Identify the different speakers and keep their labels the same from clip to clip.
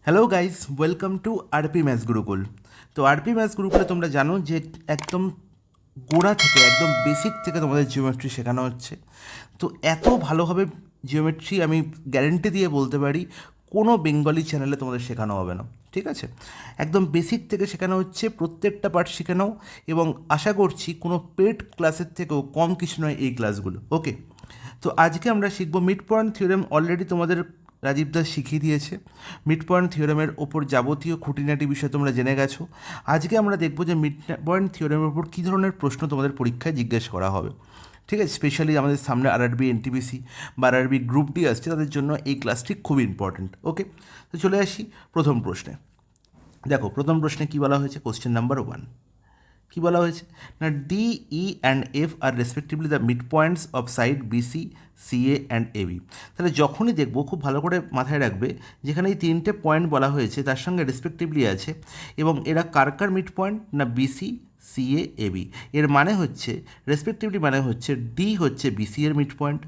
Speaker 1: Hello guys, welcome to RP maths Gurukul. তো RP maths গুরুকুলে তোমরা জানো যে একদম গোড়া থেকে একদম বেসিক থেকে তোমাদের জিওমেট্রি শেখানো হচ্ছে। তো এত ভালোভাবে জিওমেট্রি আমি গ্যারেন্টি দিয়ে বলতে পারি কোনো বেঙ্গলি চ্যানেলে তোমাদের শেখানো হবে না। ঠিক আছে, একদম বেসিক থেকে শেখানো হচ্ছে, প্রত্যেকটা পার্ট শিখে নাও এবং আশা করছি কোনো পেড ক্লাসের থেকেও কম কিছু নয় এই ক্লাসগুলো। ওকে, তো আজকে আমরা শিখবো মিড পয়েন্ট থিওরেম। অলরেডি তোমাদের রাজীব দাস শিখিয়ে দিয়েছে। মিড পয়েন্ট থিওরেমের ওপর যাবতীয় খুঁটিনাটি বিষয় তোমরা জেনে গেছো। আজকে আমরা দেখবো যে মিড পয়েন্ট থিওরেমের ওপর কী ধরনের প্রশ্ন তোমাদের পরীক্ষায় জিজ্ঞেস করা হবে। ঠিক আছে, স্পেশালি আমাদের সামনে আরআরবি, এনটিপিসি বা আরআরবি গ্রুপ ডি আসছে, তাদের জন্য এই ক্লাসটি খুব ইম্পর্ট্যান্ট। ওকে, তো চলে আসি প্রথম প্রশ্নে। দেখো প্রথম প্রশ্নে কী বলা হয়েছে, কোশ্চেন নাম্বার 1 কি বলা হয়েছে না, D, E and F are respectively the mid points of side BC, CA and AB. তাহলে যখনই দেখবো খুব ভালো করে মাথায় রাখবে, যেখানে এই তিনটে পয়েন্ট বলা হয়েছে তার সঙ্গে রেসপেক্টিভলি আছে এবং এরা কার কার মিড পয়েন্ট না বিসি, সিএ, এবি। এর মানে হচ্ছে রেসপেক্টিভলি মানে হচ্ছে ডি হচ্ছে বিসি এর মিড পয়েন্ট,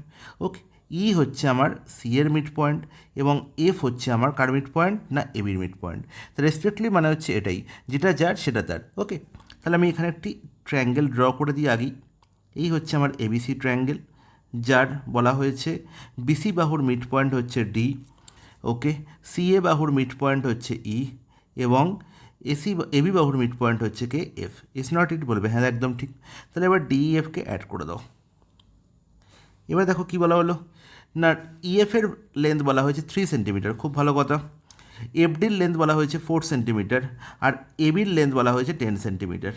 Speaker 1: ওকে, ই হচ্ছে আমার সি এর মিড পয়েন্ট এবং এফ হচ্ছে আমার কার মিড পয়েন্ট না এবির মিড পয়েন্ট। তো রেসপেক্টলি মানে হচ্ছে এটাই, যেটা যার সেটা তার। ওকে, তাহলে আমি এখানে একটি ট্রায়াঙ্গেল ড্র করে দিই আগেই। এই হচ্ছে আমার এবিসি ট্রায়াঙ্গেল, যার বলা হয়েছে বিসি বাহুর মিড পয়েন্ট হচ্ছে ডি, ওকে, সিএ বাহুর মিড পয়েন্ট হচ্ছে ই এবং এবি বাহুর মিড পয়েন্ট হচ্ছে K F. Is not it বলবে, হ্যাঁ একদম ঠিক। তাহলে এবার ডি এফকে অ্যাড করে দাও। এবার দেখো কি বলা হলো না, ইএফ এর লেন্থ বলা হয়েছে 3 সেন্টিমিটার, খুব ভালো কথা। এফডির লেন্থ বলা হয়েছে 4 সেন্টিমিটার আর এবির লেন্থ বলা হয়েছে 10 সেন্টিমিটার।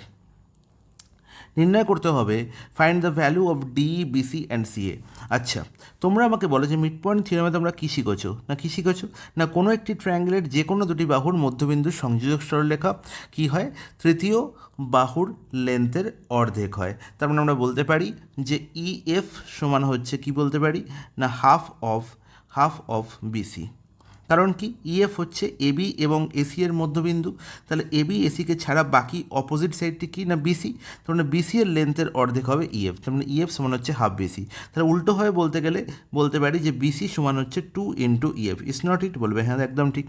Speaker 1: নির্ণয় করতে হবে find the value of D, BC and CA. আচ্ছা, তোমরা আমাকে বলো যে মিড পয়েন্ট থিওরেমে তোমরা কী শিখেছো না কোনো একটি ট্রায়াঙ্গেলের যে কোনো দুটি বাহুর মধ্যবিন্দুর সংযোজক সরলরেখা কী হয়, তৃতীয় বাহুর লেন্থের অর্ধেক হয়। তার মানে আমরা বলতে পারি যে ইএফ সমান হচ্ছে কি বলতে পারি না হাফ অফ বিসি। কারণ কি, ইএফ হচ্ছে এবি এবং এসি এর মধ্যবিন্দু, তাহলে এবি এসিকে ছাড়া বাকি অপোজিট সাইডটি কি না বিসি, তার মানে বিসি এর লেন্থের অর্ধেক হবে ইএফ, তার মানে ইএফ সমান হচ্ছে হাফ বিসি। তাহলে উল্টো হয়ে বলতে গেলে বলতে পারি যে বিসি সমান হচ্ছে 2 ইএফ। ইস নট ইট বলবে, হ্যাঁ একদম ঠিক।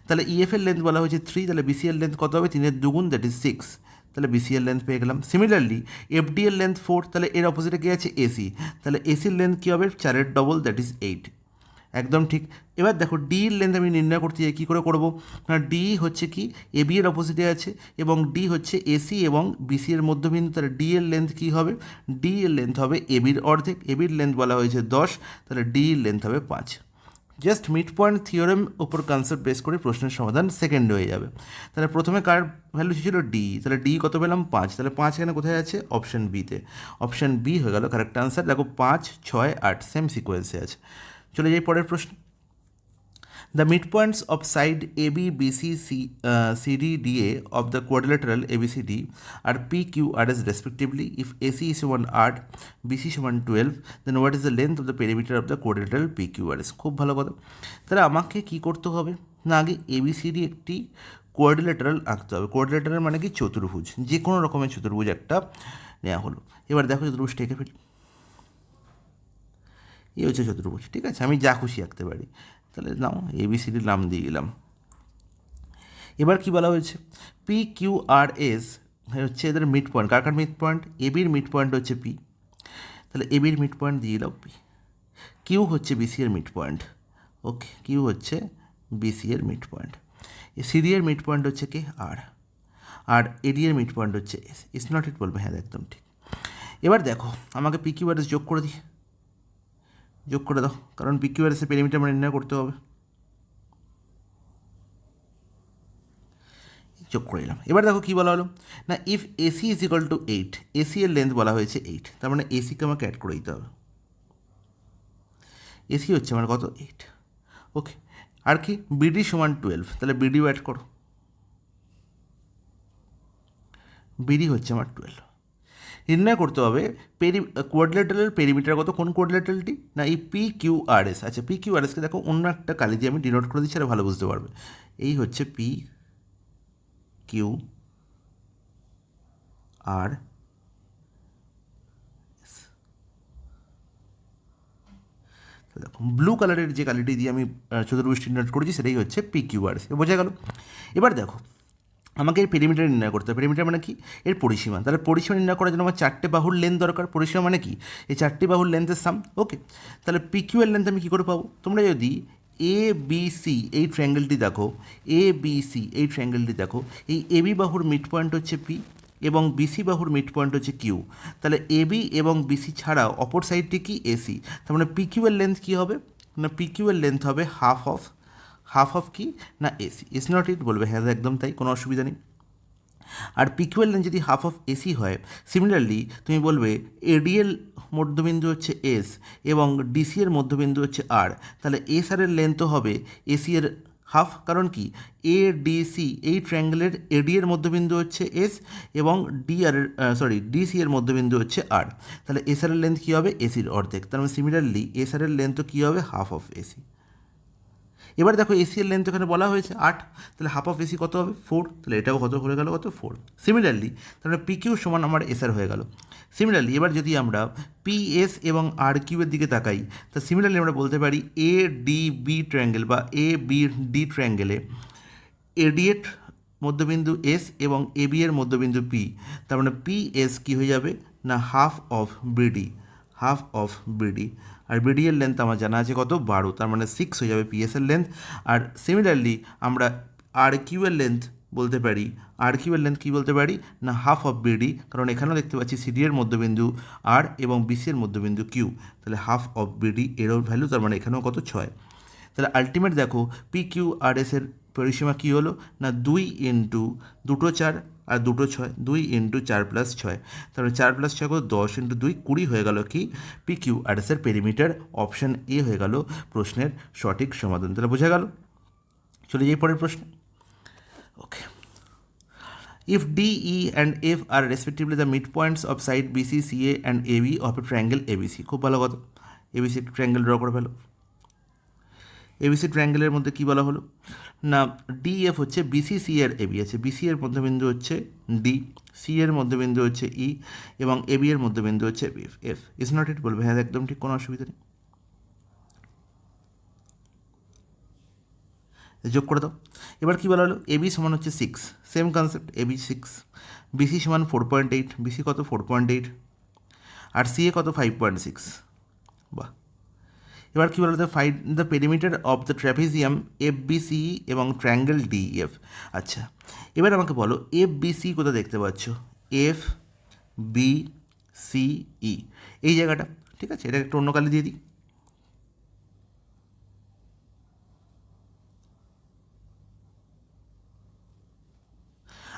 Speaker 1: তাহলে ইএফ এর লেন্থ বলা হয়েছে 3, তাহলে বিসি এর লেন্থ কত হবে, 3 2 দ্যাট ইজ 6, তাহলে বিসি এর লেন্থ পেয়ে গেলাম। সিমিলারলি এফডি এর লেন্থ 4, তাহলে এর অপোজিটে কী আছে এসি, তাহলে এসির লেন্থ কী হবে 4 ডবল দ্যাট ইজ 8, একদম ঠিক। এবার দেখো ডি এর লেন্থ আমি নির্ণয় করতে চাই, কী করে করবো না, ডি হচ্ছে কি এবি এর অপোজিটে আছে এবং ডি হচ্ছে এসি এবং বিসি এর মধ্যবিন্দু, তাহলে ডি এর লেন্থ কী হবে, ডি এর লেন্থ হবে এবির অর্ধেক, এবির লেন্থ বলা হয়েছে 10, তাহলে ডি এর লেন্থ হবে 5। জাস্ট মিড পয়েন্ট থিওরেম ওপর কনসেপ্ট বেস করে প্রশ্নের সমাধান সেকেন্ড হয়ে যাবে। তাহলে প্রথমে কার ভ্যালু ছিল ডি, তাহলে ডি কত পেলাম 5, তাহলে 5 এখানে কোথায় আছে অপশান বিতে, অপশান বি হয়ে গেল কারেক্ট আনসার। দেখো 5, 6, 8 সেম সিকোয়েন্সে আছে। চলে যাই পরের প্রশ্ন। The midpoints of side AB, BC, CD, DA of the quadrilateral ABCD are P, Q, RS respectively. If AC is 1 8, BC is 12, then what is the length of the perimeter of the quadrilateral PQRS? খুব ভালো কথা। তাহলে আমাকে কি করতে হবে না, আগে এবিসিডি একটি কোয়াড্রিলেটারাল আঁকতে হবে। কোয়াড্রিলেটারাল মানে কি চতুর্ভুজ, যে কোনো রকমের চতুর্ভুজ একটা নেওয়া হলো। এবার দেখো চতুর্ভুজটা এঁকে ফেলি। এই হচ্ছে চতুর্ভুজ, ঠিক আছে, আমি যা খুশি আঁকতে পারি। তাহলে নাও এবিসিডির নাম দিয়ে দিলাম। এবার কি বলা হয়েছে, পি কিউ আর এস হচ্ছে এদের মিড পয়েন্ট, কার কার মিড পয়েন্ট, এবির মিড পয়েন্ট হচ্ছে পি, তাহলে এবির মিড পয়েন্ট দিয়ে দাও পি। কিউ হচ্ছে বিসি এর মিড পয়েন্ট, ওকে, কিউ হচ্ছে বিসি এর মিড পয়েন্ট। সিডি এর মিড পয়েন্ট হচ্ছে কে আর এডি এর মিড পয়েন্ট হচ্ছে এস। ইস নট ইট বলবে, হ্যাঁ একদম ঠিক। এবার দেখো আমাকে পি কিউ আর এস যোগ করে দাও, কারণ পি কিউ আর এসের পেরিমিটার আমরা নির্ণয় করতে হবে। যোগ করে দিলাম। এবার দেখো কী বলা হলো না, if AC is equal two 8, AC এর লেন্থ বলা হয়েছে 8, তার মানে এসিকে আমাকে অ্যাড করে দিতে হবে। এসি হচ্ছে আমার কত 8, ওকে। আর কি বিডি সমান 12, তাহলে বিডিও অ্যাড করো, বিডি হচ্ছে আমার 12। নির্ণয় করতে হবে কোয়াড্রিলেটারাল পেরিমিটার কত, কোন কোয়াড্রিলেটারালটি না এই পি কিউ আর এস। আচ্ছা পি কিউ আর এসকে দেখো অন্য একটা কালি দিয়ে আমি ডিনোট করে দিচ্ছি, আর ভালো বুঝতে পারবে। এই হচ্ছে পি কিউ আর, দেখো ব্লু কালারের যে কালিটি দিয়ে আমি চতুর্ভুজটি নোট করেছি সেটাই হচ্ছে পি কিউ আর এস, বোঝা গেল। এবার দেখো আমাকে এর পেরিমিটার নির্ণয় করতে হবে। পেরিমিটার মানে কি? এর পরিসীমা। তাহলে পরিসীমা নির্ণয় করার জন্য আমার চারটে বাহুর লেন্থ দরকার। পরিসীমা মানে কি? এই চারটি বাহুর লেন্থের সাম। ওকে, তাহলে পি কিউ এর লেন্থ আমি কী করে পাবো? তোমরা যদি এ বি সি এই ট্রায়াঙ্গেলটি দেখো, এ বি সি এই ট্রায়াঙ্গেলটি দেখো, এই এ বি বাহুর মিড পয়েন্ট হচ্ছে পি এবং বিসি বাহুর মিড পয়েন্ট হচ্ছে কিউ। তাহলে এ বি এবং বিসি ছাড়াও অপর সাইডটি কি? এসি। তার মানে পি কিউ এর লেন্থ কী হবে? না পি কিউ এর লেন্থ হবে হাফ অফ কি? না এসি। ইজ নট ইট বলবে, হ্যাঁ একদম তাই, কোনো অসুবিধা নেই। আর পিকিউএল লেন্থ যদি হাফ অফ এসি হয়, সিমিলারলি তুমি বলবে এডিএল মধ্যবিন্দু হচ্ছে এস এবং ডিসি এর মধ্যবিন্দু হচ্ছে আর। তাহলে এস আর এর লেন্থও হবে এসি এর হাফ। কারণ কি? এ ডিসি এই ট্রায়াঙ্গেলের এডি এর মধ্যবিন্দু হচ্ছে এস এবং ডিসি এর মধ্যবিন্দু হচ্ছে আর। তাহলে এস আর এর লেন্থ কী হবে? এসির অর্ধেক। তার মানে সিমিলারলি এস আর এর লেন্থও কী হবে? Half of AC. এবার দেখো এসি এর লেন্থ এখানে বলা হয়েছে 8, তাহলে হাফ অফ এসি কত হবে? 4। তাহলে এটাও কত হয়ে গেল? কত? 4। সিমিলারলি তাহলে পি কিউ সমান আমার এসআর হয়ে গেল। সিমিলারলি এবার যদি আমরা পি এস এবং আর কিউ এর দিকে তাকাই, তা সিমিলারলি আমরা বলতে পারি এ ডি বি ট্রায়াঙ্গেল বা এ বি ডি ট্রায়াঙ্গেলে এডিএট মধ্যবিন্দু এস এবং এ বি এর মধ্যবিন্দু পি। তার মানে পি এস কী হয়ে যাবে? না half of BD, half of BD. আর বিডি এর লেন্থ আমার জানা আছে কত? 12। তার মানে 6 হয়ে যাবে পিএস এর লেন্থ। আর সিমিলারলি আমরা আর কিউ এর লেন্থ বলতে পারি, আর কিউ এর লেন্থ কী বলতে পারি? না হাফ অফ বিডি। কারণ এখানেও দেখতে পাচ্ছি সিডি এর মধ্যবিন্দু আর এবং বিসি এর মধ্যবিন্দু কিউ। তাহলে হাফ অফ বিডি এরও ভ্যালু, তার মানে এখানেও কত? 6। তাহলে আলটিমেট দেখো পি কিউ আর এস এর পরিসীমা কী হলো? না 2 ইন্টু 2 4 আর 2 6, 2 ইন্টু 4 + 6। তাহলে 4 + 6 কত? 10 ইন্টু 2 20 হয়ে গেল কি? পি কিউ আর এস এর পেরিমিটার। অপশান এ হয়ে গেল প্রশ্নের সঠিক সমাধান। তাহলে বোঝা গেল। চলে যাই পরের প্রশ্ন। ওকে, if DE and F are respectively the midpoints of side BC, CA and AB of a triangle ABC। খুব ভালো কথা, ABC ট্রায়াঙ্গেল ড্র করে ফেলো। এবিসি ট্রায়াঙ্গেলের মধ্যে কী বলা হলো? না ডিএফ হচ্ছে বিসি সি এর এবি আছে, বিসি এর মধ্যবিন্দু হচ্ছে ডি, সি এর মধ্যবিন্দু হচ্ছে ই এবং এবি এর মধ্যবিন্দু হচ্ছে F. F is not it বলবে, হ্যাঁ একদম ঠিক, কোনো অসুবিধা নেই। যোগ করে দাও। এবার কী বলা হলো? এবি সমান হচ্ছে 6, সেম কনসেপ্ট, এবি 6, বিসি সমান 4.8, বিসি কত? 4.8, আর সি এ কত? 5.6। বাহ। এবার কী বলতো? Find the perimeter of the trapezium F B C এবং ট্রায়াঙ্গেল ডি এফ। আচ্ছা, এবার আমাকে বলো এফ বি সি কোথায় দেখতে পাচ্ছ? এফ বি সি ই এই জায়গাটা, ঠিক আছে, এটা একটু অন্য কালি দিয়ে দিই।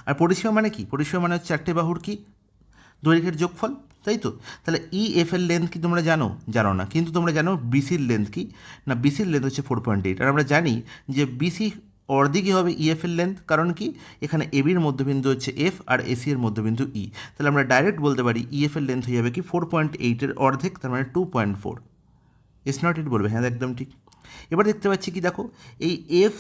Speaker 1: আর পরিসীমা মানে কি? পরিসীমা মানে হচ্ছে চারটে বাহুর কি? দৈর্ঘ্যের যোগফল, তাই তো? তাহলে ই এফ এর লেন্থ কি তোমরা জানো? জানো না, কিন্তু তোমরা জানো বিসির লেন্থ কি? না বিসির লেন্থ হচ্ছে 4.8। আর আমরা জানি যে বিসি অর্ধেকই হবে ইএফ এর লেন্থ। কারণ কি? এখানে এবির মধ্যবিন্দু হচ্ছে এফ আর এসি এর মধ্যবিন্দু ই। তাহলে আমরা ডাইরেক্ট বলতে পারি ইএফ এর লেন্থ হয়ে যাবে কি? 4.8-এর অর্ধেক, তার মানে 2.4। ইটস নট ইট বলবে, হ্যাঁ একদম ঠিক। এবার দেখতে পাচ্ছি কি? দেখো এই এফ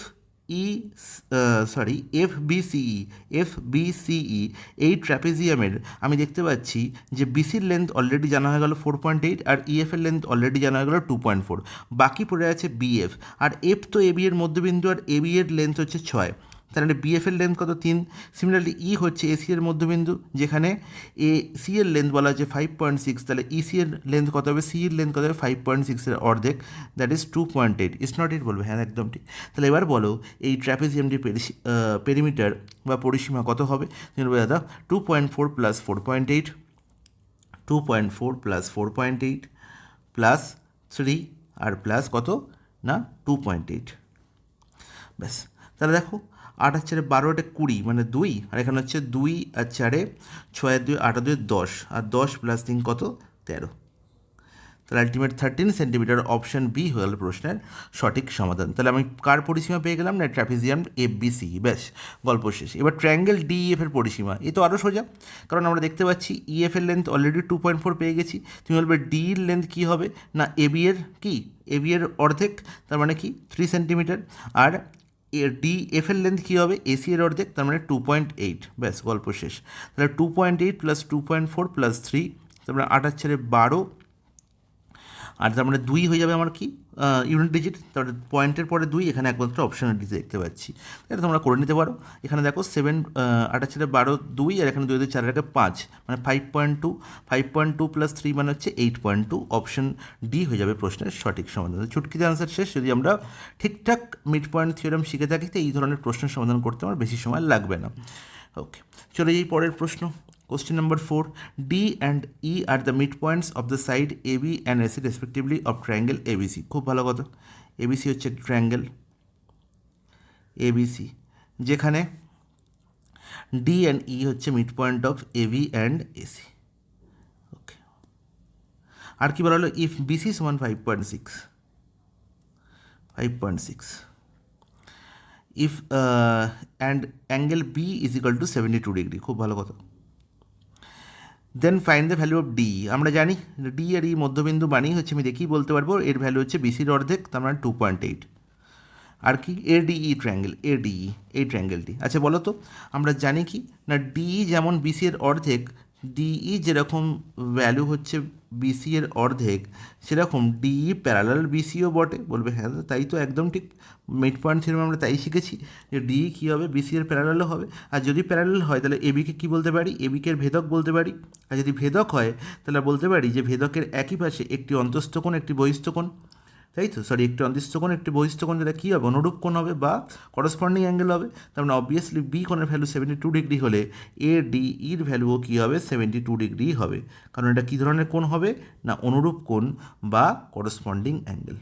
Speaker 1: বিসিই এই ট্র্যাপিজিয়ামের আমি দেখতে পাচ্ছি যে বিসির লেন্থ অলরেডি জানা হয়ে গেল 4.8 আর ইএফ এর লেন্থ অলরেডি জানা হয়ে গেল 2.4। বাকি পড়ে আছে বিএফ। আর এফ তো এবি এর মধ্যবিন্দু আর এবি এর লেন্থ হচ্ছে 6, তাহলে বিএফ এর লেন্থ কত? 3। সিমিলারলি ই হচ্ছে এসি এর মধ্যবিন্দু, যেখানে এ সি এর লেন্থ বলা হচ্ছে 5.6, তাহলে ইসি এর লেন্থ কত হবে? সি এর লেন্থ কত হবে? 5.6-এর অর্ধেক, that is 2.8। It's not it বলবে, হ্যাঁ একদম ঠিক। তাহলে এবার বলো এই ট্র্যাপিজিয়ামটির পেরিমিটার বা পরিসীমা কত হবে? তুমি বলবে দাদা 2.4 + 4.8, 2.4 + 4.8 প্লাস 3 আর প্লাস কত? না 2.8। ব্যাস, তাহলে দেখো 8 আর 4 12, এটা 20 মানে 2, আর এখানে হচ্ছে 2 আর 4 6 আর 2 8 আর 2 10, আর 10 + 3 কত? 13। তাহলে আলটিমেট 13 সেন্টিমিটার। অপশান বি হয়ে গেল প্রশ্নের সঠিক সমাধান। তাহলে আমি কার পরিসীমা পেয়ে গেলাম? না ট্র্যাপিজিয়াম এফ বি সি। ব্যাস, গল্প শেষ। এবার ট্রায়াঙ্গেল ডি এফ এর পরিসীমা, এ তো আরও সোজা, কারণ আমরা দেখতে পাচ্ছি ইএফ এর লেন্থ অলরেডি 2.4 পেয়ে গেছি। তুমি বলবে ডি এর লেন্থ কী হবে? না এবি এর কি? এবি এর অর্ধেক, তার মানে কি 3 সেন্টিমিটার। আর ডি এফ এর লেন্থ কী হবে? এসি এর অর্ধেক, তার মানে 2.8। ব্যাস, গল্প শেষ। তাহলে 2.8 + 2.4 + 3, তার মানে 8 আর 4 12, আর তার মানে 2 হয়ে যাবে আমার কি ইউনিট ডিজিট, তারপরে পয়েন্টের পরে 2, এখানে একমাত্র অপশনের ডিজিট দেখতে পাচ্ছি। এটা তোমরা করে নিতে পারো। এখানে দেখো 7 8 ছিল 12 2, আর এখানে 2 দিয়ে 4 এর 5 মানে 5.2, 5.2 প্লাস 3 মানে হচ্ছে 8.2। অপশন ডি হয়ে যাবে প্রশ্নের সঠিক সমাধান। চুটকিতে আনসার শেষ। যদি আমরা ঠিকঠাক মিড পয়েন্ট থিওরেম শিখে থাকি তো এই ধরনের প্রশ্নের সমাধান করতে আমার বেশি সময় লাগবে না। ওকে, চলে যাই পরের প্রশ্ন। Question number 4. D and E are the midpoints of the side AB and AC respectively of triangle ABC. খুব ভালো কথা। ABC হচ্ছে ট্রায়াঙ্গেল ABC, যেখানে D and E হচ্ছে mid point of AB and AC. Okay, আর কি বলা হলো? ইফ BC সমান 5.6, 5.6, if and angle B is equal to 72 degree. খুব ভালো কথা। Then find the value of D. আমরা জানি ডি আর ই মধ্যবিন্দু মানেই হচ্ছে, আমি দেখেই বলতে পারবো এর ভ্যালু হচ্ছে বিসির অর্ধেক, তার মানে 2.8। আর কি এডিই ট্রায়াঙ্গেল, এডিই এই ট্রায়াঙ্গেলটি। আচ্ছা বলো তো, আমরা জানি কি না ডিই যেমন বিসি এর অর্ধেক, ডিই যেরকম ভ্যালু হচ্ছে বিসি এর অর্ধেক, সেরকম ডিই প্যারালাল বিসিও বটে। বলবে হ্যাঁ তাই তো, একদম ঠিক। মিড পয়েন্ট থিওরেমে আমরা তাই শিখেছি যে ডিই কী হবে, বিসি এর প্যারালালও হবে। আর যদি প্যারালাল হয় তাহলে এবিকে কী বলতে পারি? এবিকে এর ভেদক বলতে পারি। আর যদি ভেদক হয় তাহলে বলতে পারি যে ভেদকের একই পাশে একটি অন্তস্থ কোণ একটি বহিস্থ কোণ, তাই তো? সরি, একটি অন্তস্থ কোণ একটি বহিস্থ কোণ, যেটা কী হবে? অনুরূপ কোণ হবে বা করসপন্ডিং অ্যাঙ্গেল হবে। তার মানে অবভিয়াসলি বি কোণের ভ্যালু 72 ডিগ্রি হলে এ ডি ইর ভ্যালুও কী হবে? 72 ডিগ্রি হবে। কারণ এটা কী ধরনের কোণ হবে না? অনুরূপ কোণ বা corresponding angle,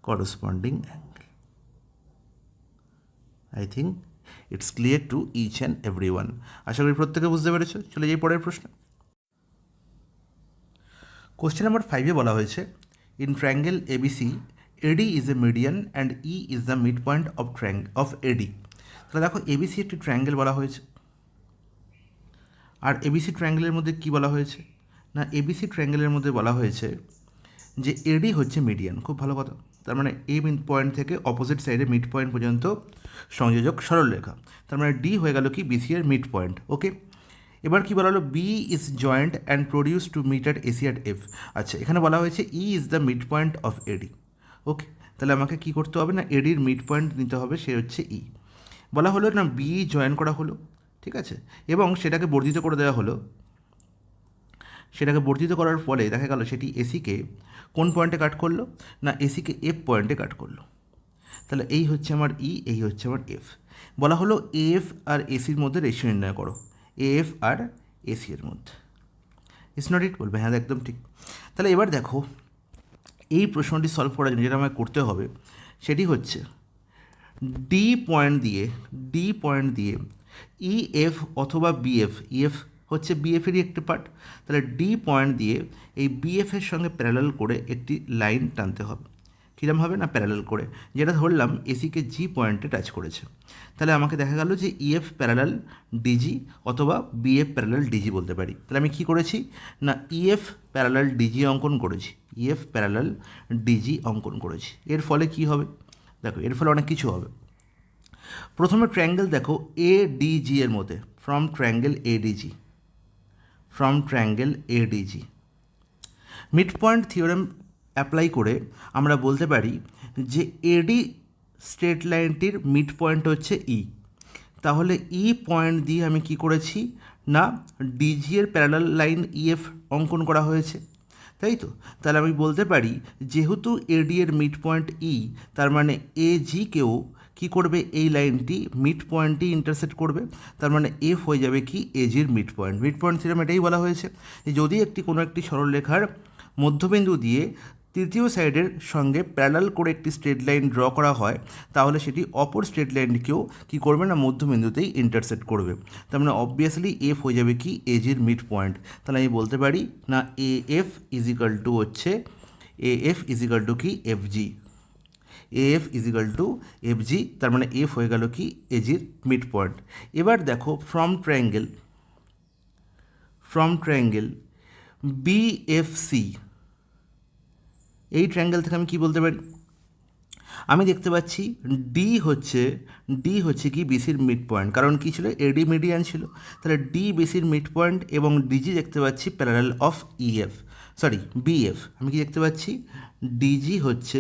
Speaker 1: corresponding angle. I think it's clear to each and every one. আশা করি প্রত্যেকে বুঝতে পেরেছো। চলে যাই পরের প্রশ্ন। কোশ্চেন নাম্বার 5-এ বলা হয়েছে in triangle ABC AD is a median and E is the mid point of AD. তাহলে দেখো এবিসি একটি ট্রায়াঙ্গেল বলা হয়েছে, আর এবিসি ট্রায়াঙ্গেলের মধ্যে কি বলা হয়েছে না? এবিসি ট্রায়াঙ্গেলের মধ্যে বলা হয়েছে যে এডি হচ্ছে মিডিয়ান। খুব ভালো কথা। তার মানে এ মিড পয়েন্ট থেকে অপোজিট সাইডে মিড পয়েন্ট পর্যন্ত সংযোজক সরলরেখা। তার মানে ডি হয়ে গেল কি বিসি এর মিড পয়েন্ট। ওকে, এবার কি বলা হলো? B is joint and produce to meet at AC at F. আচ্ছা, এখানে বলা হয়েছে E is the mid point of AD. Okay, তাহলে আমাকে কি করতে হবে না? এডির মিড পয়েন্ট নিতে হবে, সে হচ্ছে ই। বলা হলো না বি জয়েন করা হলো, ঠিক আছে, এবং সেটাকে বর্ধিত করে দেওয়া হলো। সেটাকে বর্ধিত করার ফলে দেখা গেল সেটি এসিকে কোন পয়েন্টে কাট করলো না? এসিকে এফ পয়েন্টে কাট করলো। তাহলে এই হচ্ছে আমার ই, এই হচ্ছে আমার এফ। বলা হলো এফ আর এসির মধ্যে রেশিও নির্ণয় করো, এফ আর এসি এর মধ্যে। It's not it? বলবে হ্যাঁ একদম ঠিক। তাহলে এবার দেখো এই প্রশ্নটি সলভ করার জন্য যেটা আমাকে করতে হবে সেটি হচ্ছে ডি পয়েন্ট দিয়ে ই এফ অথবা বিএফ, ইএফ হচ্ছে বিএফেরই একটি পার্ট, তাহলে ডি পয়েন্ট দিয়ে এই বিএফের সঙ্গে প্যারালাল করে একটি লাইন টানতে হবে। কীরকম হবে না? প্যারালাল করে, যেটা ধরলাম এসিকে জি পয়েন্টে টাচ করেছে। তাহলে আমাকে দেখা গেল যে ইএফ প্যারালাল ডিজি অথবা বিএফ প্যারালাল ডিজি বলতে পারি। তাহলে আমি কী করেছি না? ইএফ প্যারালাল ডিজি অঙ্কন করেছি, ইএফ প্যারালাল ডিজি অঙ্কন করেছি। এর ফলে কি হবে? দেখো এর ফলে অনেক কিছু হবে। প্রথমে ট্রায়াঙ্গেল দেখো এডিজি এর মধ্যে, from triangle ADG mid point theorem apply করে আমরা বলতে পারি যে এডি স্ট্রেট লাইনটির মিড পয়েন্ট হচ্ছে ই। তাহলে ই পয়েন্ট দিয়ে আমি কি করেছি না? ডিজি এর প্যারালাল লাইন ইএফ অঙ্কন করা হয়েছে, তাই তো? তাহলে আমি বলতে পারি যেহেতু এডি এর মিড পয়েন্ট ই, তার মানে এজিকেও কী করবে? এই লাইনটি মিড পয়েন্টই ইন্টারসেক্ট করবে। তার মানে এফ হয়ে যাবে কি? এজির mid point. Mid point theorem এটাই বলা হয়েছে যে যদি কোনো একটি সরলরেখার মধ্যবিন্দু দিয়ে তৃতীয় সাইডের সঙ্গে প্যারালাল করে একটি স্ট্রেট লাইন ড্র করা হয়, তাহলে সেটি অপর স্ট্রেট লাইনকেও কী করবে না? মধ্যবিন্দুতেই ইন্টারসেক্ট করবে। তার মানে অবভিয়াসলি এফ হয়ে যাবে কি? এজির মিড পয়েন্ট। তাহলে আমি বলতে পারি না এ এফ ইজিক্যাল টু হচ্ছে, এ এফ ইজিক্যাল টু কি? FG. F is equal to FG, তার মানে এফ হয়ে গেল কি? এজির মিড পয়েন্ট। এবার দেখো ফ্রম ট্রায়াঙ্গেল বিএফসি, এই ট্রায়াঙ্গেল থেকে আমি কি বলতে পারি? আমি দেখতে পাচ্ছি ডি হচ্ছে কি বিসির মিড পয়েন্ট, কারণ কি ছিল, এডি মিডিয়ান ছিল, তাহলে ডি বিসির মিড পয়েন্ট এবং ডিজি দেখতে পাচ্ছি parallel of EF, sorry BF. আমি কি দেখতে পাচ্ছি, ডিজি হচ্ছে